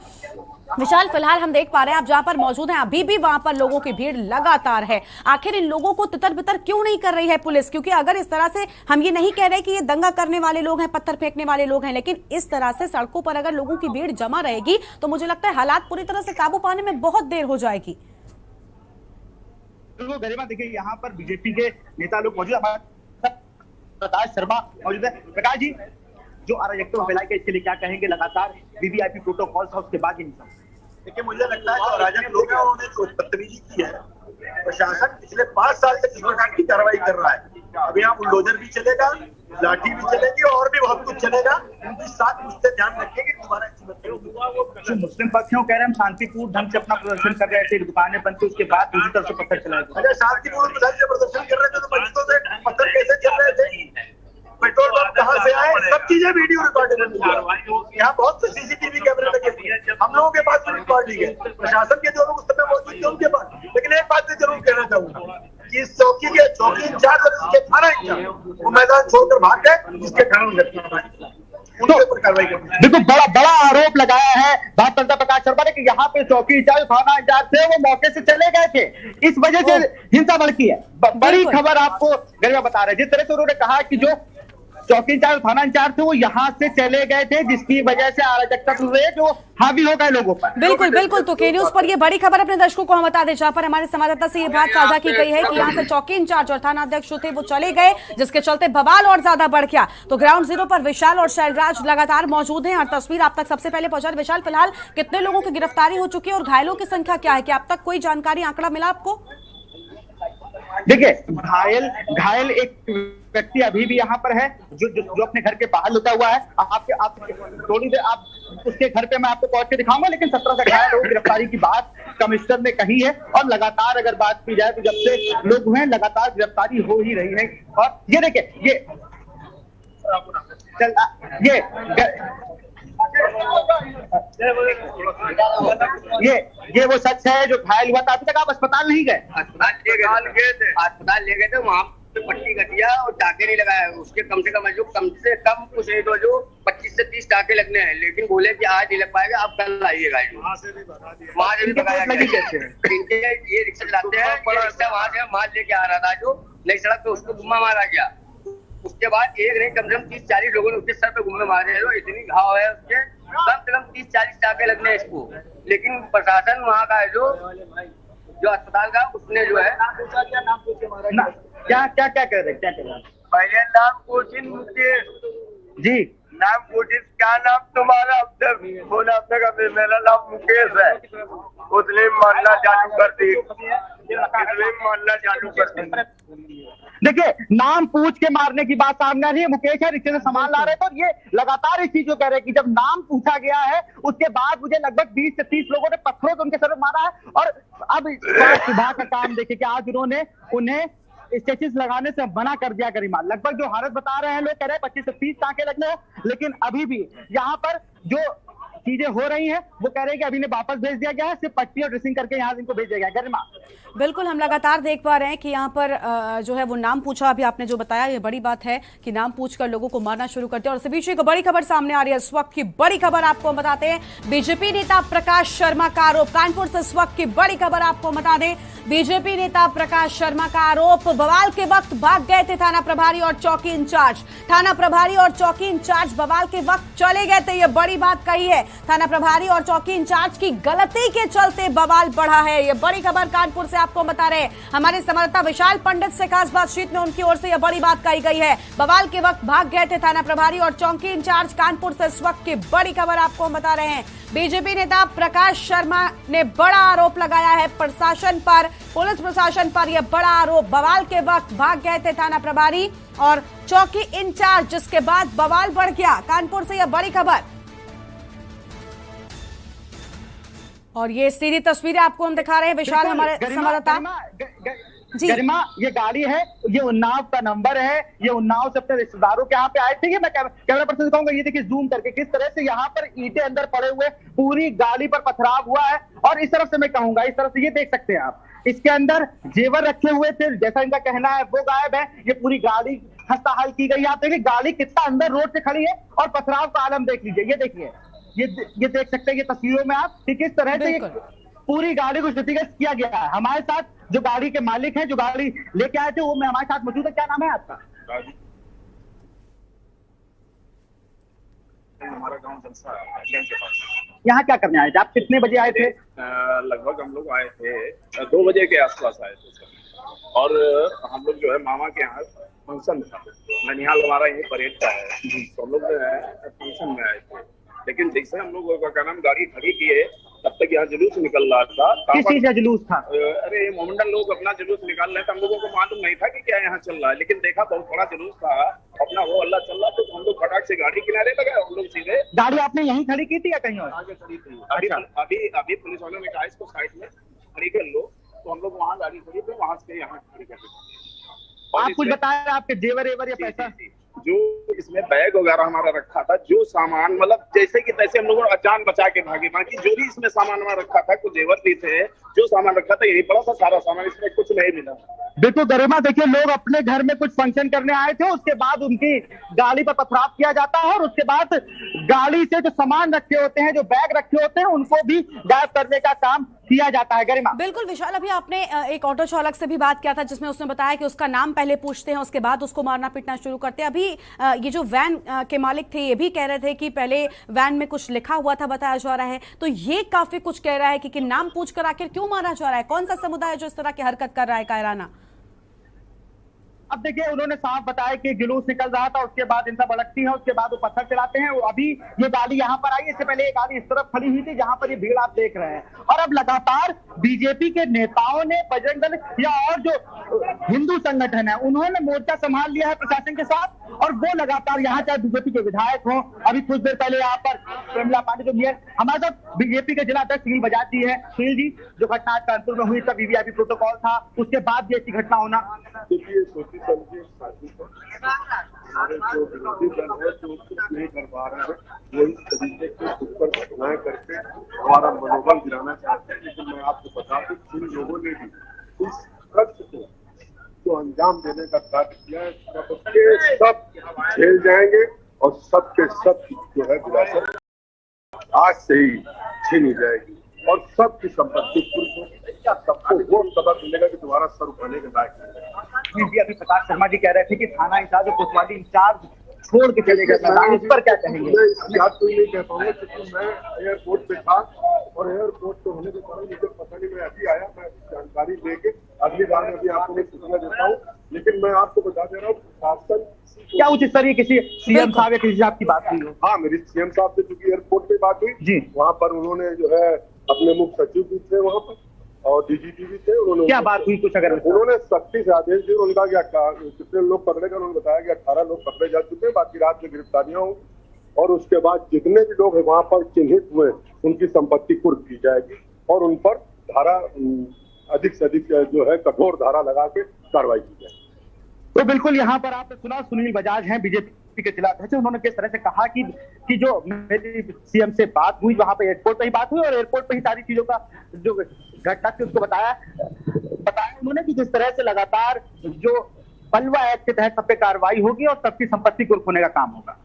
Speaker 1: विशाल, फिलहाल हम देख पा रहे हैं आप जहां पर मौजूद हैं, अभी भी वहां पर लोगों की भीड़ लगातार है। आखिर इन लोगों को तितर बितर क्यों नहीं कर रही है पुलिस? क्योंकि अगर इस तरह से, हम ये नहीं कह रहे कि ये दंगा करने वाले लोग हैं, पत्थर फेंकने वाले लोग हैं, लेकिन इस तरह से सड़कों पर अगर लोगों की भीड़ जमा रहेगी तो मुझे लगता है हालात पूरी तरह से काबू पाने में बहुत देर हो जाएगी।
Speaker 20: गरिमा, देखिए यहाँ पर बीजेपी के नेता लोग मौजूद, प्रकाश शर्मा मौजूद है। प्रकाश जी, जो अराजकता फैलाई है इसके लिए क्या कहेंगे? लगातार वीवीआईपी प्रोटोकॉल था, उसके बाद ही नहीं।
Speaker 22: देखिए, मुझे लगता है जो अराजक लोग हैं उन्होंने जो बदतमीजी की है, प्रशासन पिछले 5 साल से इस प्रकार की कार्रवाई कर रहा है। अभी यहाँ बुलडोजर भी चलेगा, लाठी भी चलेगी और भी बहुत कुछ चलेगा। उनके साथ उससे ध्यान रखें कि तुम्हारा
Speaker 20: जो मुस्लिम पक्ष है कह रहे हैं हम शांतिपूर्ण ढंग से अपना प्रदर्शन कर रहे थे, दुकानें बंद थी, उसके बाद दूसरी तरफ से पत्थर चलाए।
Speaker 22: अगर शांतिपूर्ण ढंग से प्रदर्शन कर रहे थे तो मस्जिदों से पत्थर कैसे चल रहे थे? पेट्रोल पंप कहाँ से आए? सब चीजें वीडियो रिकॉर्डिंग है। यहाँ बहुत से सीसीटीवी कैमरे लगे थे, हम लोगों के पास रिकॉर्डिंग है, प्रशासन के जो लोग उस समय मौजूद थे उनके पास। लेकिन एक बात मैं जरूर कहना चाहूंगा कि इस चौकी इंचार्ज और इसके थाना इंचार्ज वो मैदान छोड़कर भाग गए, जिसके कारण उनके ऊपर कार्रवाई करनी।
Speaker 20: बिल्कुल बड़ा आरोप लगाया है भारत प्रकाश शर्मा ने कि यहाँ पे चौकी इंचार्ज, थाना इंचार्ज थे, वो मौके से चले गए थे, इस वजह से हिंसा भड़की है। बड़ी खबर आपको गरिमा बता रहे हैं, जिस तरह से उन्होंने कहा कि जो चौकी इंचार्ज, थाना इंचार्ज थे, वो यहाँ से चले गए थे, जिसकी वजह से अराजकता जो हावी हो गए लोगों पर।
Speaker 1: बिल्कुल बिल्कुल, तो के न्यूज पर ये बड़ी खबर अपने दर्शकों को हम बता दें, जहां पर हमारे संवाददाता से ये बात साझा की गई है कि यहाँ से चौकी इंचार्ज और थाना अध्यक्ष थे वो चले गए, जिसके चलते बवाल और ज्यादा बढ़ गया। तो ग्राउंड जीरो पर विशाल और शैलराज लगातार मौजूद हैं और तस्वीर आप तक सबसे पहले पहुंचा। विशाल, फिलहाल कितने लोगों की गिरफ्तारी हो चुकी है और घायलों की संख्या क्या है? क्या अब तक कोई जानकारी, आंकड़ा मिला आपको?
Speaker 20: देखिए, घायल एक व्यक्ति अभी भी यहाँ पर है, जो अपने घर के बाहर लुटा हुआ है। आप थोड़ी देर आप उसके घर पे मैं आपको पहुंच के दिखाऊंगा, लेकिन 17 से घायल लोग गिरफ्तारी की बात कमिश्नर ने कही है। और लगातार अगर बात की जाए तो जब से लोग हुए लगातार गिरफ्तारी हो ही रही है। और ये देखिए, ये वो सच है जो घायल हुआ था? अभी तक आप अस्पताल नहीं गए?
Speaker 3: अस्पताल ले गए थे, वहाँ पे पट्टी कटिया और टाके नहीं लगाया। उसके कम से कम कुछ नहीं तो जो 25 से 30 टाके लगने हैं, लेकिन बोले कि आज नहीं लग पाएगा, आप कल आइएगा। वहाँ से भी भगाया गया। ये रिक्शा चलाते हैं, रिक्शा वहाँ से माल लेके आ रहा था जो नई सड़क पे, उसको गुम्मा मारा गया। उसके बाद एक नहीं कम से कम 30-40 लोगों ने उसके सर पे गुम्मे मारे हैं। इतनी घाव है उसके, कम से कम 30-40 टाके लगने हैं इसको। लेकिन प्रशासन वहाँ का है जो अस्पताल का, उसने जो है
Speaker 20: क्या कर रहे हैं?
Speaker 3: पहले नाम कोचिन मुकेश
Speaker 20: जी,
Speaker 3: नाम कोचिन, क्या नाम तुम्हारा? बोला अपने का, मेरा नाम मुकेश है। उसने मारना चालू कर दी,
Speaker 20: देखिए नाम पूछ के मारने की बात सामने आ रही है। मुकेश है, रिक्शे से सामान ला रहे थे और ये लगातार इस चीज को कह रहे हैं कि जब नाम पूछा गया है उसके बाद मुझे लगभग 20 से 30 लोगों ने पत्थरों से उनके सर में मारा है। और अब स्वास्थ्य विभाग का काम देखिए कि आज उन्होंने उन्हें स्टेचेस लगाने से मना कर दिया। गरिमा, लगभग जो हालत बता रहे हैं लोग, कह रहे हैं 25 से 30 टाँके लगने हैं, लेकिन अभी भी यहाँ पर जो चीजें हो रही हैं वो कह रहे हैं कि अभी ने वापस भेज दिया गया है, सिर्फ पट्टी और ड्रेसिंग करके यहाँ इनको भेज दिया गया है। गरिमा,
Speaker 1: बिल्कुल हम लगातार देख पा रहे हैं कि यहाँ पर जो है वो नाम पूछा, अभी आपने जो बताया ये बड़ी बात है कि नाम पूछकर लोगों को मारना शुरू करते हैं। और इस बीच एक बड़ी खबर सामने आ रही है, इस वक्त की बड़ी खबर आपको बताते हैं। बीजेपी नेता प्रकाश शर्मा का आरोप, कानपुर से इस वक्त की बड़ी खबर आपको बता दें। बीजेपी नेता प्रकाश शर्मा का आरोप, बवाल के वक्त भाग गए थे थाना प्रभारी और चौकी इंचार्ज। थाना प्रभारी और चौकी इंचार्ज बवाल के वक्त चले गए थे, ये बड़ी बात कही है। थाना प्रभारी और चौकी इंचार्ज की गलती के चलते बवाल बढ़ा है, ये बड़ी खबर कानपुर से आपको बता रहे हैं। हमारे संवाददाता विशाल पंडित से खास बातचीत में उनकी ओर से यह बड़ी बात कही गई है। बवाल के वक्त भाग गए थे थाना प्रभारी और चौकी इंचार्ज। कानपुर से इस वक्त की बड़ी खबर आपको बता रहे हैं। बीजेपी नेता प्रकाश शर्मा ने बड़ा आरोप लगाया है प्रशासन पर, पुलिस प्रशासन पर यह बड़ा आरोप। बवाल के वक्त भाग गए थे थाना प्रभारी और चौकी इंचार्ज, जिसके बाद बवाल बढ़ गया। कानपुर से यह बड़ी खबर और ये सीधी तस्वीरें आपको हम दिखा रहे हैं। विशाल हमारे संवाददाता जी।
Speaker 20: गरिमा, ये गाड़ी है, ये उन्नाव का नंबर है, ये उन्नाव से अपने रिश्तेदारों के यहाँ पे आए थे। ये मैं कैमरा पर्सन दिखाऊंगा, ये देखिए जूम करके किस तरह से यहाँ पर ईंटें अंदर पड़े हुए, पूरी गाड़ी पर पथराव हुआ है। और इस तरफ से मैं कहूंगा, इस तरफ से ये देख सकते हैं आप, इसके अंदर जेवर रखे हुए थे, जैसा इनका कहना है वो गायब है। ये पूरी गाड़ी खस्ताहाल की गई। आप देखिए गाड़ी कितना अंदर रोड से खड़ी है और पथराव का आलम देख लीजिए। ये देखिए, ये देख सकते हैं ये तस्वीरों में आप कि किस तरह से पूरी गाड़ी को क्षतिग्रस्त किया गया है। हमारे साथ जो गाड़ी के मालिक हैं, जो गाड़ी लेके आए थे, वो मैं हमारे साथ मौजूद है। क्या नाम है आपका?
Speaker 5: हमारा गांव जलसा है के पास।
Speaker 20: यहाँ क्या करने आए थे आप? कितने बजे आए थे?
Speaker 5: लगभग हम लोग आए थे 2 बजे के आसपास आए थे सर। और हम लोग जो है मामा के यहाँ फंक्शन था, ननिहाल हमारा ये परेड का है, तो हम लोग फंक्शन में आए थे। लेकिन जैसे हम लोग का नाम गाड़ी खड़ी किए, तब तक यहाँ जुलूस निकल रहा था।
Speaker 20: किस चीज का जुलूस था?
Speaker 5: अरे मोहम्मदन लोग अपना जुलूस निकाल रहे थे, हम लोगों को मालूम नहीं था कि क्या यहाँ चल रहा है। लेकिन देखा बहुत बड़ा जुलूस था, अपना वो अल्लाह चल रहा, तो हम लोग फटाक से गाड़ी किनारे लगे। हम लोग सीधे,
Speaker 20: गाड़ी आपने यहीं खड़ी की थी या कहीं और?
Speaker 5: आगे खड़ी थी। अभी पुलिस वालों ने कहा इसको साइड में खड़ी कर लो, तो हम लोग वहाँ गाड़ी खड़ी थी, वहां से यहाँ खड़ी कर दी।
Speaker 20: आप कुछ बताया आपके जेवर एवर या पैसा?
Speaker 5: जो इसमें बैग वगैरह हमारा रखा था, जो सामान मतलब जैसे कि तैसे हम लोगों ने जान बचा के भागे। बाकी जो भी इसमें सामान हमारा रखा था, कुछ जेवर भी थे, जो सामान रखा था यही पड़ा था, सारा सामान, इसमें कुछ नहीं मिला।
Speaker 20: बिल्कुल गरिमा, देखिए लोग अपने घर में कुछ फंक्शन करने आए थे, उसके बाद उनकी गाड़ी पर पथराव किया जाता है और उसके बाद गाड़ी से जो सामान रखे होते हैं, जो बैग रखे होते हैं, उनको भी गायब करने का काम किया जाता है। गरिमा,
Speaker 1: बिल्कुल विशाल, अभी आपने एक ऑटो चालक से भी बात किया था, जिसमें उसने बताया कि उसका नाम पहले पूछते हैं, उसके बाद उसको मारना पीटना शुरू करते हैं। अभी ये जो वैन के मालिक थे, ये भी कह रहे थे कि पहले वैन में कुछ लिखा हुआ था, बताया जा रहा है। तो ये काफी कुछ कह रहा है कि नाम पूछ कर आखिर क्यों मारा जा रहा है? कौन सा समुदाय जो इस तरह की हरकत कर रहा है कायराना?
Speaker 20: अब देखिए उन्होंने साफ बताया कि जुलूस निकल रहा था, उसके बाद इनसा भड़कती है, उसके बाद वो पत्थर चलाते हैं। अभी ये गाड़ी यहाँ पर आई, इससे पहले ये गाड़ी इस तरफ खड़ी हुई थी जहां पर ये भीड़ आप देख रहे हैं। और अब लगातार बीजेपी के नेताओं ने, बजरंग दल या और जो हिंदू संगठन है, उन्होंने मोर्चा संभाल लिया है प्रशासन के साथ। और वो लगातार यहाँ, चाहे बीजेपी के विधायक हो, अभी कुछ देर पहले यहाँ पर प्रमिला पांडे जो मेयर, हमारे साथ बीजेपी के जिला अध्यक्ष सुनील बजाज जी है। सुनील जी, जो घटना आज कानपुर में हुई, तब वीवीआईपी प्रोटोकॉल था, उसके बाद भी ऐसी घटना होना,
Speaker 5: हमारे जो विरोधी दल है जो कुछ नहीं कर पा रहे हैं, वही तरीके के ऊपर
Speaker 6: घटनाएं करके हमारा मनोबल गिराना चाहते हैं, लेकिन मैं आपको बता दूं जिन लोगों ने भी इस कृत्य को जो अंजाम देने का कार्य किया है सबके सब झेल जाएंगे और सबके सब जो है विरासत आज से ही छीनी जाएगी और सबकी संपत्ति सबको वो सबक मिलेगा कि तुम्हारा सर उठाने के लायक नहीं।
Speaker 20: जी अभी प्रकाश शर्मा जी कह रहे थे कि थाना इंचार्ज और कोतवाली इंचार्ज छोड़ के चले गए मैदान, इस पर क्या कहेंगे?
Speaker 6: मैं इसकी बात कोई नहीं कह पाऊंगा क्योंकि मैं एयरपोर्ट पे था और एयरपोर्ट पे होने के कारण मुझे पता नहीं, मैं अभी आया, मैं जानकारी लेके अगली बार में अभी आपको मैं सूचना देता हूँ। लेकिन मैं आपको बता दे रहा हूँ शासन
Speaker 20: क्या उच्च स्तरीय किसी सीएम साहब या किसी से आपकी बात हुई हो?
Speaker 6: हाँ, मेरी सीएम साहब से चूंकि एयरपोर्ट पे बात हुई जी, वहाँ पर उन्होंने जो है अपने मुख्य सचिव भी थे वहाँ पर और डीजीपी भी थे। उन्होंने
Speaker 20: क्या बात हुई कुछ अगर?
Speaker 6: उन्होंने सख्ती से आदेश दिए, उनका कितने लोग पकड़े गए, उन्होंने बताया कि 18 लोग पकड़े जा चुके हैं, बाकी रात में गिरफ्तारियां होंगी और उसके बाद जितने भी लोग वहाँ पर चिन्हित हुए उनकी संपत्ति कुर्क की जाएगी और उन पर धारा अधिक से अधिक जो है कठोर धारा लगा के कार्रवाई की जाएगी।
Speaker 20: तो बिल्कुल यहाँ पर आपने सुना सुनील बजाज हैं बीजेपी के जिला अध्यक्ष, उन्होंने किस तरह से कहा कि जो मेरी सीएम से बात हुई वहां पे एयरपोर्ट पे ही बात हुई और एयरपोर्ट पे ही सारी चीजों का जो घटना थी उसको बताया उन्होंने कि जिस तरह से लगातार जो बलवा एक्ट के तहत सब पे कार्रवाई होगी और सबकी संपत्ति कुर्क होने का काम होगा।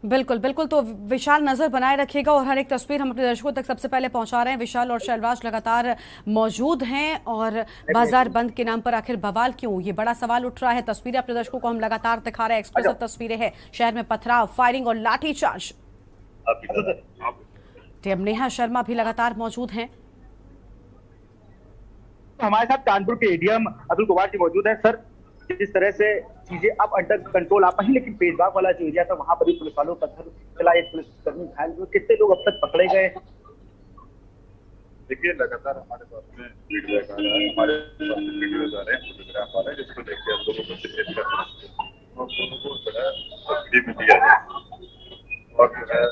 Speaker 1: बिल्कुल बिल्कुल, तो विशाल नजर बनाए रखिएगा और हर एक तस्वीर हम अपने दर्शकों तक सबसे पहले पहुंचा रहे हैं। विशाल और शैलवाज लगातार मौजूद हैं और बाजार बंद के नाम पर आखिर बवाल क्यों, ये बड़ा सवाल उठ रहा है। तस्वीरें अपने दर्शकों को हम लगातार दिखा रहे हैं, एक्सक्लूसिव तस्वीरें हैं। शहर में पथराव, फायरिंग और लाठीचार्ज। टीएम नेहा शर्मा भी लगातार मौजूद हैं।
Speaker 20: हमारे साथ कानपुर के एडीएम अतुल कुमार जी मौजूद हैं। सर, जिस तरह से चीजें अब अंडर कंट्रोल आ पाई, लेकिन पेशबाग वाला जो एरिया था वहां पर भी पुलिस वालों का पत्थर चला, एक पुलिसकर्मी घायल हुए, कितने लोग अब तक पकड़े गए?
Speaker 6: देखिए लगातार हमारे पास में फीडबैक आ रहा है, हमारे पास में वीडियोज आ रहे हैं, फोटोग्राफ आ रहे हैं, जिसको देख के हम लोगों को चिन्हित कर रहे हैं और लोगों को जो है तस्वीर भी दिया है और जो है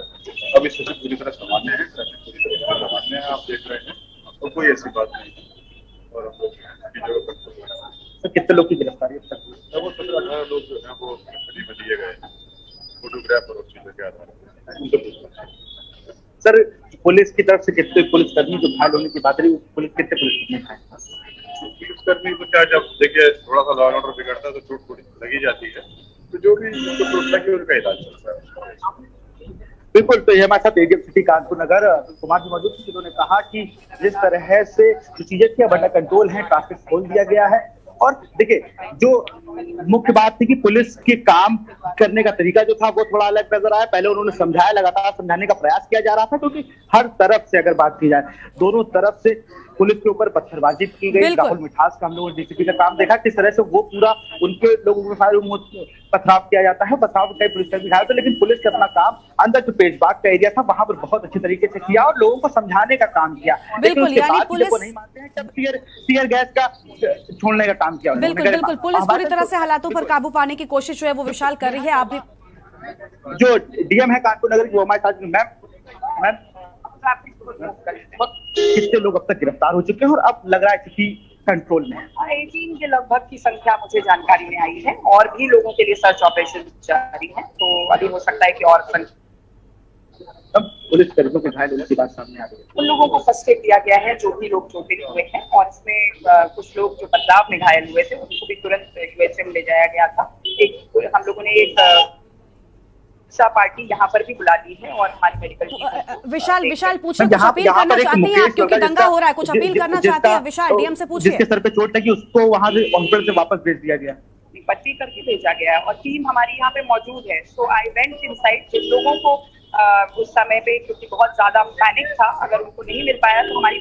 Speaker 6: अभी स्थिति पूरी तरह सामान्य है, ट्रैफिक पूरी तरह सामान्य है, आप देख रहे हैं, तो कोई ऐसी बात नहीं है और हम लोग वीडियो कंट्रोल कर रहे हैं।
Speaker 20: तो कितने लोग की गिरफ्तारी अब तक हुई?
Speaker 6: वो 17-18 लोग जो है वो कस्टडी में लिए गए, फोटोग्राफ और चीजों के आधार पर।
Speaker 20: सर, पुलिस की तरफ से कितने पुलिसकर्मी जो घायल होने की बात रही, पुलिस कितने पुलिसकर्मी घायल?
Speaker 6: पुलिसकर्मी को क्या, जब देखिए थोड़ा सा लॉ एंड ऑर्डर बिगड़ता है तो चोट थोड़ी लगी जाती है, तो जो भी चोट लगी उनका इलाज चल रहा है।
Speaker 20: बिल्कुल, तो ये हमारे साथ एडीएम सिटी कानपुर नगर कुमार जी मौजूद थे, जिन्होंने कहा कि जिस तरह से जो चीजें थी अब अंडर कंट्रोल है, ट्रैफिक खोल दिया गया है और देखिए जो मुख्य बात थी कि पुलिस के काम करने का तरीका जो था वो थोड़ा अलग नजर आया। पहले उन्होंने समझाया, लगातार समझाने का प्रयास किया जा रहा था, क्योंकि हर तरफ से अगर बात की जाए दोनों तरफ से पुलिस के ऊपर पत्थरबाजी की गई। राहुल मिठास का हम लोगों ने डीसीपी का काम देखा, किस तरह से वो पूरा उनके लोगों के पथराव किया जाता है, पथराव कई पुलिसकर्मी घायल थे, लेकिन पुलिस ने अपना काम अंदर जो पेशबाग का एरिया था वहां पर बहुत अच्छे तरीके से किया और लोगों को समझाने का काम किया।
Speaker 1: बिल्कुल, यानी पुलिस
Speaker 20: नहीं मानते हैं, तब टीयर गैस का छोड़ने का काम किया।
Speaker 1: बिल्कुल बिल्कुल, पुलिस पूरी तरह से हालातों पर काबू पाने की कोशिश जो है वो विशाल कर रही है। आप भी
Speaker 20: जो डीएम है कानपुर नगर की, वो हमारे साथ मैम कितने लोग अब तक गिरफ्तार हो चुके हैं और अब लग रहा है कि कंट्रोल में?
Speaker 10: 18 के लगभग की संख्या मुझे जानकारी में आई है और भी लोगों के लिए सर्च ऑपरेशन जारी है, तो अभी हो सकता है कि और
Speaker 20: पुलिस कर्मियों के घायल होने की बात सामने आ गई।
Speaker 10: उन लोगों को फर्स्ट एड दिया गया है जो भी लोग चोटिल हुए हैं और इसमें कुछ लोग जो पथराव में घायल हुए थे उनको भी तुरंत यूएचएम ले जाया गया था। हम लोगों ने एक पार्टी यहाँ पर भी बुला ली है और हमारी मेडिकल
Speaker 1: विशाल पूछिए, कुछ अपील करना चाहती हैं आप, क्योंकि दंगा हो रहा है, कुछ अपील करना चाहते हैं विशाल? डीएम से पूछिए।
Speaker 20: जिसके सर पे चोट लगी उसको वहाँ से हॉस्पिटल से वापस भेज दिया गया,
Speaker 10: पट्टी करके भेजा गया है और टीम हमारी यहाँ पे मौजूद है। सो आई वेंट इनसाइड, जिन लोगों को उस समय पे क्योंकि बहुत ज्यादा पैनिक था, अगर उनको नहीं मिल पाया तो हमारी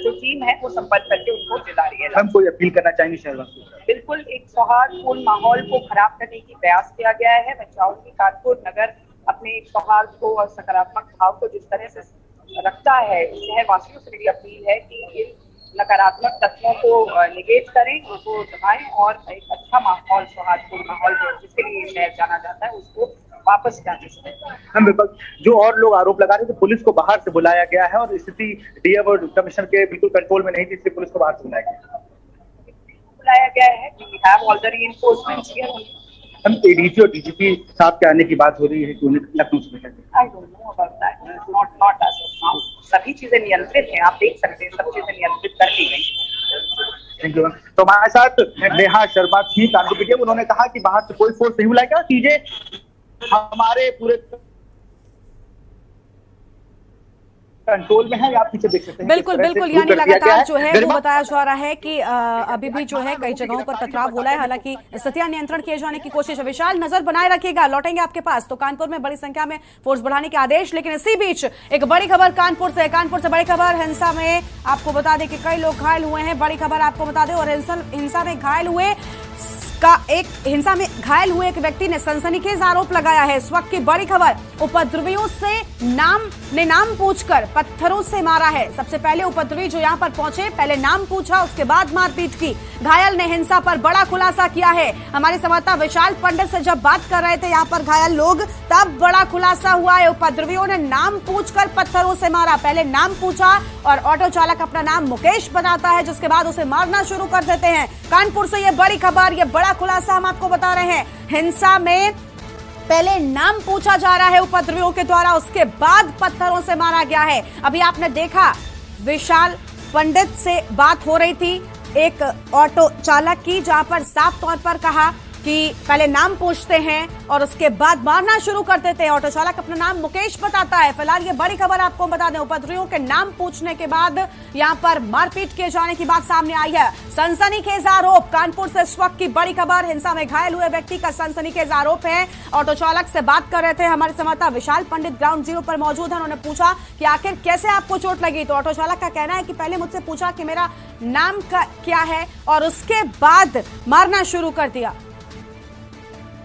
Speaker 10: जो टीम है वो संपर्क करके उनको दिला रही है।
Speaker 20: हम कोई अपील करना चाहेंगे शहरवासियों को?
Speaker 10: बिल्कुल, एक सौहार्दपूर्ण माहौल को खराब करने की प्रयास किया गया है। मैं चाहूंगी कानपुर नगर अपने एक सौहार्द को और सकारात्मक भाव को जिस तरह से रखता है, शहरवासियों से मेरी अपील है कि इन नकारात्मक तत्वों को निगेट करें, उनको दबाएं और एक अच्छा माहौल, सौहार्दपूर्ण माहौल जिसके लिए शहर जाना जाता है उसको वापस जाने से।
Speaker 20: हम बिल्कुल, जो और लोग आरोप लगा रहे थे पुलिस को बाहर से बुलाया गया है और स्थिति डीएम और कमिश्नर के बिल्कुल कंट्रोल में नहीं थी, इसलिए पुलिस को बाहर से बुलाया गया है। We have all the reinforcements here. हम एडीजी और डीजीपी साहब के आने की बात हो रही है कि उन्हें लखनऊ से भेजा गया।
Speaker 10: I don't know about that, not as of now. सभी चीजें नियंत्रित हैं, आप देख सकते हैं सब चीजें नियंत्रित कर दी गई।
Speaker 20: Thank you. तो हमारे साथ नेहा शर्मा थी कानपुर पीटीआई, उन्होंने कहा कि बाहर से कोई फोर्स नहीं बुलाएगा, चीजें हमारे पूरे कंट्रोल में है, आप पीछे देख सकते हैं।
Speaker 1: बिल्कुल बिल्कुल, यानी लगातार जो है वो बताया जा रहा है कि अभी भी जो है कई जगहों पर पथराव हो रहा है, हालांकि स्थितियां नियंत्रण किए जाने की कोशिश है। विशाल, नजर बनाए रखिएगा, लौटेंगे आपके पास। तो कानपुर में बड़ी संख्या में फोर्स बढ़ाने के आदेश, लेकिन इसी बीच एक बड़ी खबर कानपुर से बड़ी खबर। हिंसा में आपको बता दें कि कई लोग घायल हुए हैं, बड़ी खबर आपको बता दें। और हिंसा में घायल हुए एक व्यक्ति ने सनसनीखेज आरोप लगाया है। इस वक्त की बड़ी खबर, उपद्रवियों से नाम पूछकर पत्थरों से मारा है। सबसे पहले उपद्रवी जो यहां पर पहुंचे, पहले नाम पूछा, उसके बाद मारपीट की। घायल ने हिंसा पर बड़ा खुलासा किया है। हमारे संवाददाता विशाल पंडित से जब बात कर रहे थे यहां पर घायल लोग, तब बड़ा खुलासा हुआ है। उपद्रवियों ने नाम पूछकर पत्थरों से मारा। पहले नाम पूछा और ऑटो चालक अपना नाम मुकेश बताता है, जिसके बाद उसे मारना शुरू कर देते हैं। कानपुर से ये बड़ी खबर, ये बड़ा खुलासा हम आपको बता रहे हैं। हिंसा में पहले नाम पूछा जा रहा है उपद्रवियों के द्वारा, उसके बाद पत्थरों से मारा गया है। अभी आपने देखा विशाल पंडित से बात हो रही थी एक ऑटो चालक की, जहां पर साफ तौर पर कहा कि पहले नाम पूछते हैं और उसके बाद मारना शुरू कर देते हैं। ऑटो चालक अपना नाम मुकेश बताता है। फिलहाल ये बड़ी खबर आपको बता दें, उपद्रवियों के नाम पूछने के बाद यहां पर मारपीट किए जाने की बात सामने आई है। सनसनीखेज आरोप, कानपुर से इस वक्त की बड़ी खबर। हिंसा में घायल हुए व्यक्ति का सनसनीखेज आरोप है। ऑटो चालक से बात कर रहे थे हमारे संवाददाता विशाल पंडित, ग्राउंड जीरो पर मौजूद है। उन्होंने पूछा कि आखिर कैसे आपको चोट लगी, तो ऑटो चालक का कहना है कि पहले मुझसे पूछा कि मेरा नाम क्या है और उसके बाद मारना शुरू कर दिया।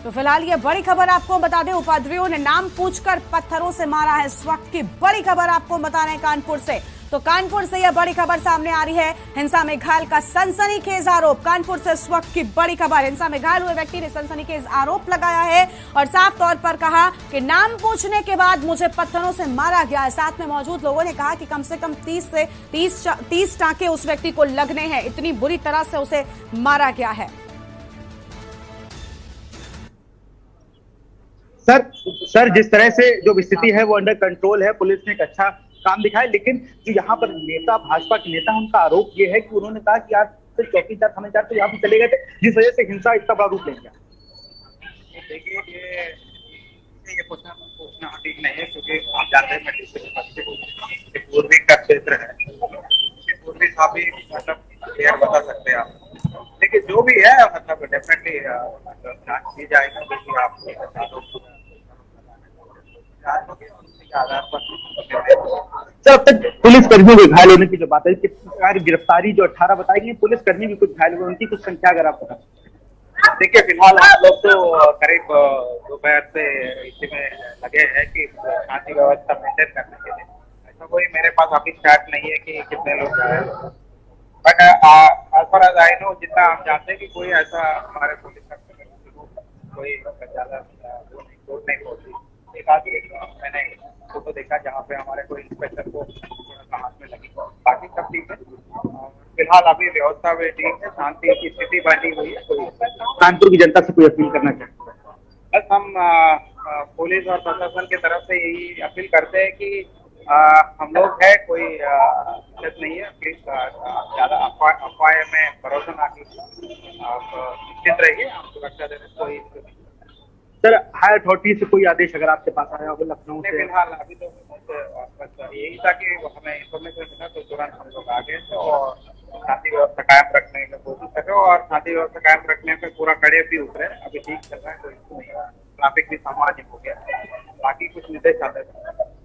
Speaker 1: तो फिलहाल ये बड़ी खबर आपको बता दें, उपद्रवियों ने नाम पूछकर पत्थरों से मारा है। इस वक्त की बड़ी खबर आपको बता रहे हैं कानपुर से। तो कानपुर से यह बड़ी खबर सामने आ रही है। हिंसा में घायल का सनसनीखेज आरोप, कानपुर से इस वक्त की बड़ी खबर। हिंसा में घायल हुए व्यक्ति ने सनसनीखेज आरोप लगाया है और साफ तौर पर कहा कि नाम पूछने के बाद मुझे पत्थरों से मारा गया है। साथ में मौजूद लोगों ने कहा कि कम से कम 30 टांके उस व्यक्ति को लगने हैं, इतनी बुरी तरह से उसे मारा गया है।
Speaker 20: सर जिस तरह से जो स्थिति है वो अंडर कंट्रोल है, पुलिस ने एक अच्छा काम दिखाया, लेकिन जो यहाँ पर नेता, भाजपा के नेता, उनका आरोप ये है कि उन्होंने कहा कि यार चौकीदार थानेदार तो यहाँ पे चले गए थे, जिस वजह से हिंसा इतना बड़ा रूप ले गया।
Speaker 8: देखिए ये पूछना ठीक नहीं है, क्योंकि आप जानते हैं पूर्वी का क्षेत्र है, पूर्वी काफी मतलब क्लियर बता सकते हैं आप। देखिए जो भी है मतलब डेफिनेटली जांच की जाएगी, क्योंकि आप
Speaker 20: सर अब तक पुलिस कर्मियों के घायल होने की जो बात है, गिरफ्तारी जो 18 बताई गई, पुलिस कर्मी भी कुछ घायल हुए, उनकी कुछ संख्या अगर आप बता।
Speaker 8: देखिए फिलहाल हम लोग तो करीब दोपहर से इसी में लगे हैं कि शांति व्यवस्था मेंटेन करने के लिए। ऐसा कोई मेरे पास अभी स्टार्ट नहीं है कि कितने लोग आए, but as far as I know, जितना हम जानते हैं कि कोई ऐसा हमारे पुलिस कोई ज्यादा चोट नहीं पहुंची। एक आधी मैंने फोटो देखा जहाँ पे हमारे कोई इंस्पेक्टर को हाथ में लगी, बाकी सब ठीक है। फिलहाल अभी व्यवस्था भी ठीक है, शांति की स्थिति बनी हुई है।
Speaker 20: कानपुर की जनता से कोई अपील करना चाहते हैं?
Speaker 8: बस हम पुलिस और प्रशासन की तरफ से यही अपील करते हैं कि हम लोग है, कोई दिक्कत नहीं है, प्लीज ज्यादा अफवाह में भरोसा ना कीजिए, आप निश्चित रहिए, हम सुरक्षा दे रहे हैं, कोई इश्यू नहीं।
Speaker 20: सर हाई अथॉरिटी से कोई आदेश अगर आपके पास आया हो लखनऊ से?
Speaker 8: फिलहाल अभी तो यही था कि हमें इन्फॉर्मेशन मिला तो तुरंत हम लोग आ गए थे और शांति व्यवस्था कायम रखने की कोशिश कर रहे हो, और शांति व्यवस्था कायम रखने पे पूरा कड़े भी उतरे, अभी ठीक चल रहा है, कोई इश्यू नहीं है, ट्रैफिक भी सामान्य हो गया, बाकी कुछ निर्देश आते हैं।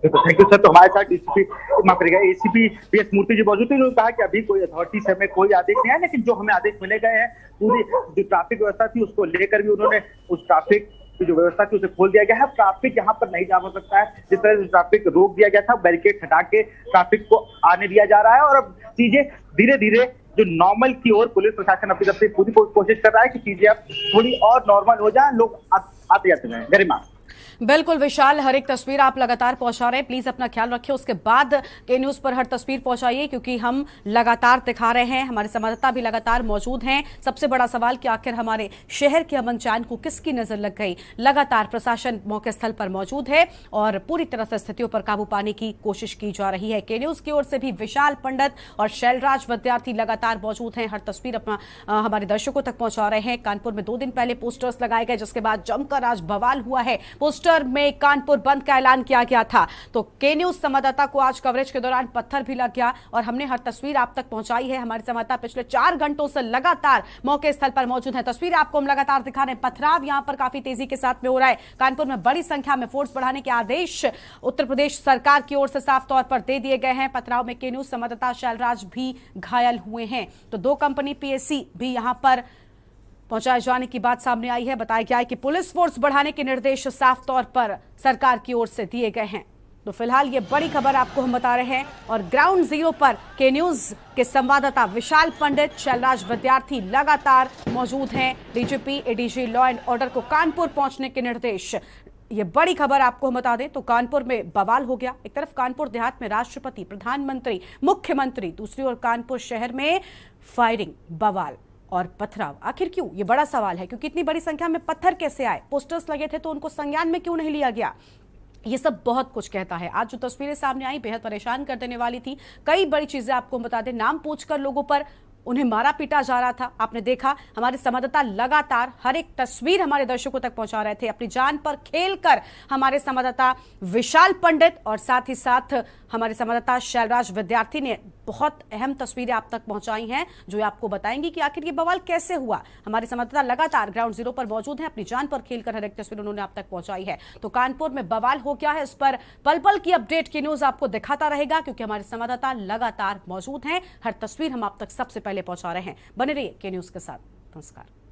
Speaker 20: Thank you sir. तो हमारे साथ एसीपी PS मूर्ति जी मौजूद थे, उन्होंने कहा कि अभी कोई अथॉरिटी से हमें कोई आदेश नहीं है, लेकिन जो हमें आदेश मिले गए हैं, पूरी जो ट्रैफिक व्यवस्था थी उसको लेकर भी उन्होंने उस ट्रैफिक की जो व्यवस्था थी उसे खोल दिया गया है। ट्रैफिक यहाँ पर नहीं जा सकता है, जिस तरह से ट्रैफिक रोक दिया गया था, बैरिकेड हटा के ट्रैफिक को आने दिया जा रहा है, और अब चीजें धीरे धीरे जो नॉर्मल की ओर पुलिस प्रशासन अपनी तरफ से पूरी कोशिश कर रहा है कि चीजें अब थोड़ी और नॉर्मल हो जाए, लोग आते जाते हैं। गरिमा।
Speaker 1: बिल्कुल विशाल, हर एक तस्वीर आप लगातार पहुंचा रहे हैं, प्लीज अपना ख्याल रखिए। उसके बाद के न्यूज पर हर तस्वीर पहुंचाइए, क्योंकि हम लगातार दिखा रहे हैं, हमारे संवाददाता भी लगातार मौजूद हैं। सबसे बड़ा सवाल कि आखिर हमारे शहर के अमन चैन को किसकी नजर लग गई। लगातार प्रशासन मौके स्थल पर मौजूद है और पूरी तरह से स्थितियों पर काबू पाने की कोशिश की जा रही है। के न्यूज की ओर से भी विशाल पंडित और शैलराज विद्यार्थी लगातार मौजूद हैं, हर तस्वीर अपना हमारे दर्शकों तक पहुंचा रहे हैं। कानपुर में 2 दिन पहले पोस्टर्स लगाए गए, जिसके बाद जमकर आज बवाल हुआ है। पोस्टर में कानपुर बंद का ऐलान किया गया था, तो के न्यूज संवाददाता को आज कवरेज के दौरान पत्थर भी लग गया और हमने हर तस्वीर आप तक पहुंचाई है। हमारे संवाददाता पिछले 4 घंटों से लगातार मौके स्थल पर मौजूद हैं। तस्वीर आपको हम लगातार दिखा रहे हैं। पथराव यहां पर काफी तेजी के साथ में हो रहा है। कानपुर में बड़ी संख्या में फोर्स बढ़ाने के आदेश उत्तर प्रदेश सरकार की ओर से साफ तौर पर दे दिए गए हैं। पथराव में के न्यूज संवाददाता शैलराज भी घायल हुए हैं, तो 2 कंपनी पीएससी भी यहां पर पहुंचाए जाने की बात सामने आई है। बताया गया है कि पुलिस फोर्स बढ़ाने के निर्देश साफ तौर पर सरकार की ओर से दिए गए हैं। तो फिलहाल ये बड़ी खबर आपको हम बता रहे हैं और ग्राउंड जीरो पर के न्यूज के संवाददाता विशाल पंडित, शैलराज विद्यार्थी लगातार मौजूद हैं। DGP ADG law and order को कानपुर पहुंचने के निर्देश। ये बड़ी खबर आपको हम बता दें तो कानपुर में बवाल हो गया। एक तरफ कानपुर देहात में राष्ट्रपति, प्रधानमंत्री, मुख्यमंत्री, दूसरी ओर कानपुर शहर में फायरिंग, बवाल और पथराव। आखिर क्यों, ये बड़ा सवाल है, क्योंकि इतनी बड़ी संख्या में पत्थर कैसे आए, पोस्टर्स लगे थे तो उनको संज्ञान में क्यों नहीं लिया गया। ये सब बहुत कुछ कहता है। आज जो तस्वीरें सामने आई बेहद परेशान कर देने वाली थी। कई बड़ी चीजें आपको बता दें, नाम पूछकर लोगों पर उन्हें मारा पीटा जा रहा था। आपने देखा हमारे संवाददाता लगातार हर एक तस्वीर हमारे दर्शकों तक पहुंचा रहे थे। अपनी जान पर खेलकर हमारे संवाददाता विशाल पंडित और साथ ही साथ हमारे संवाददाता शैलराज विद्यार्थी ने बहुत अहम तस्वीरें आप तक पहुंचाई हैं, जो आपको बताएंगी कि आखिर ये बवाल कैसे हुआ। हमारे संवाददाता लगातार ग्राउंड जीरो पर मौजूद हैं, अपनी जान पर खेलकर हर एक तस्वीर उन्होंने आप तक पहुंचाई है। तो कानपुर में बवाल हो गया है, इस पर पल पल की अपडेट की न्यूज आपको दिखाता रहेगा, क्योंकि हमारे संवाददाता लगातार मौजूद हैं। हर तस्वीर हम आप तक सबसे पहले पहुंचा रहे हैं। बने रहिए के न्यूज के साथ। नमस्कार।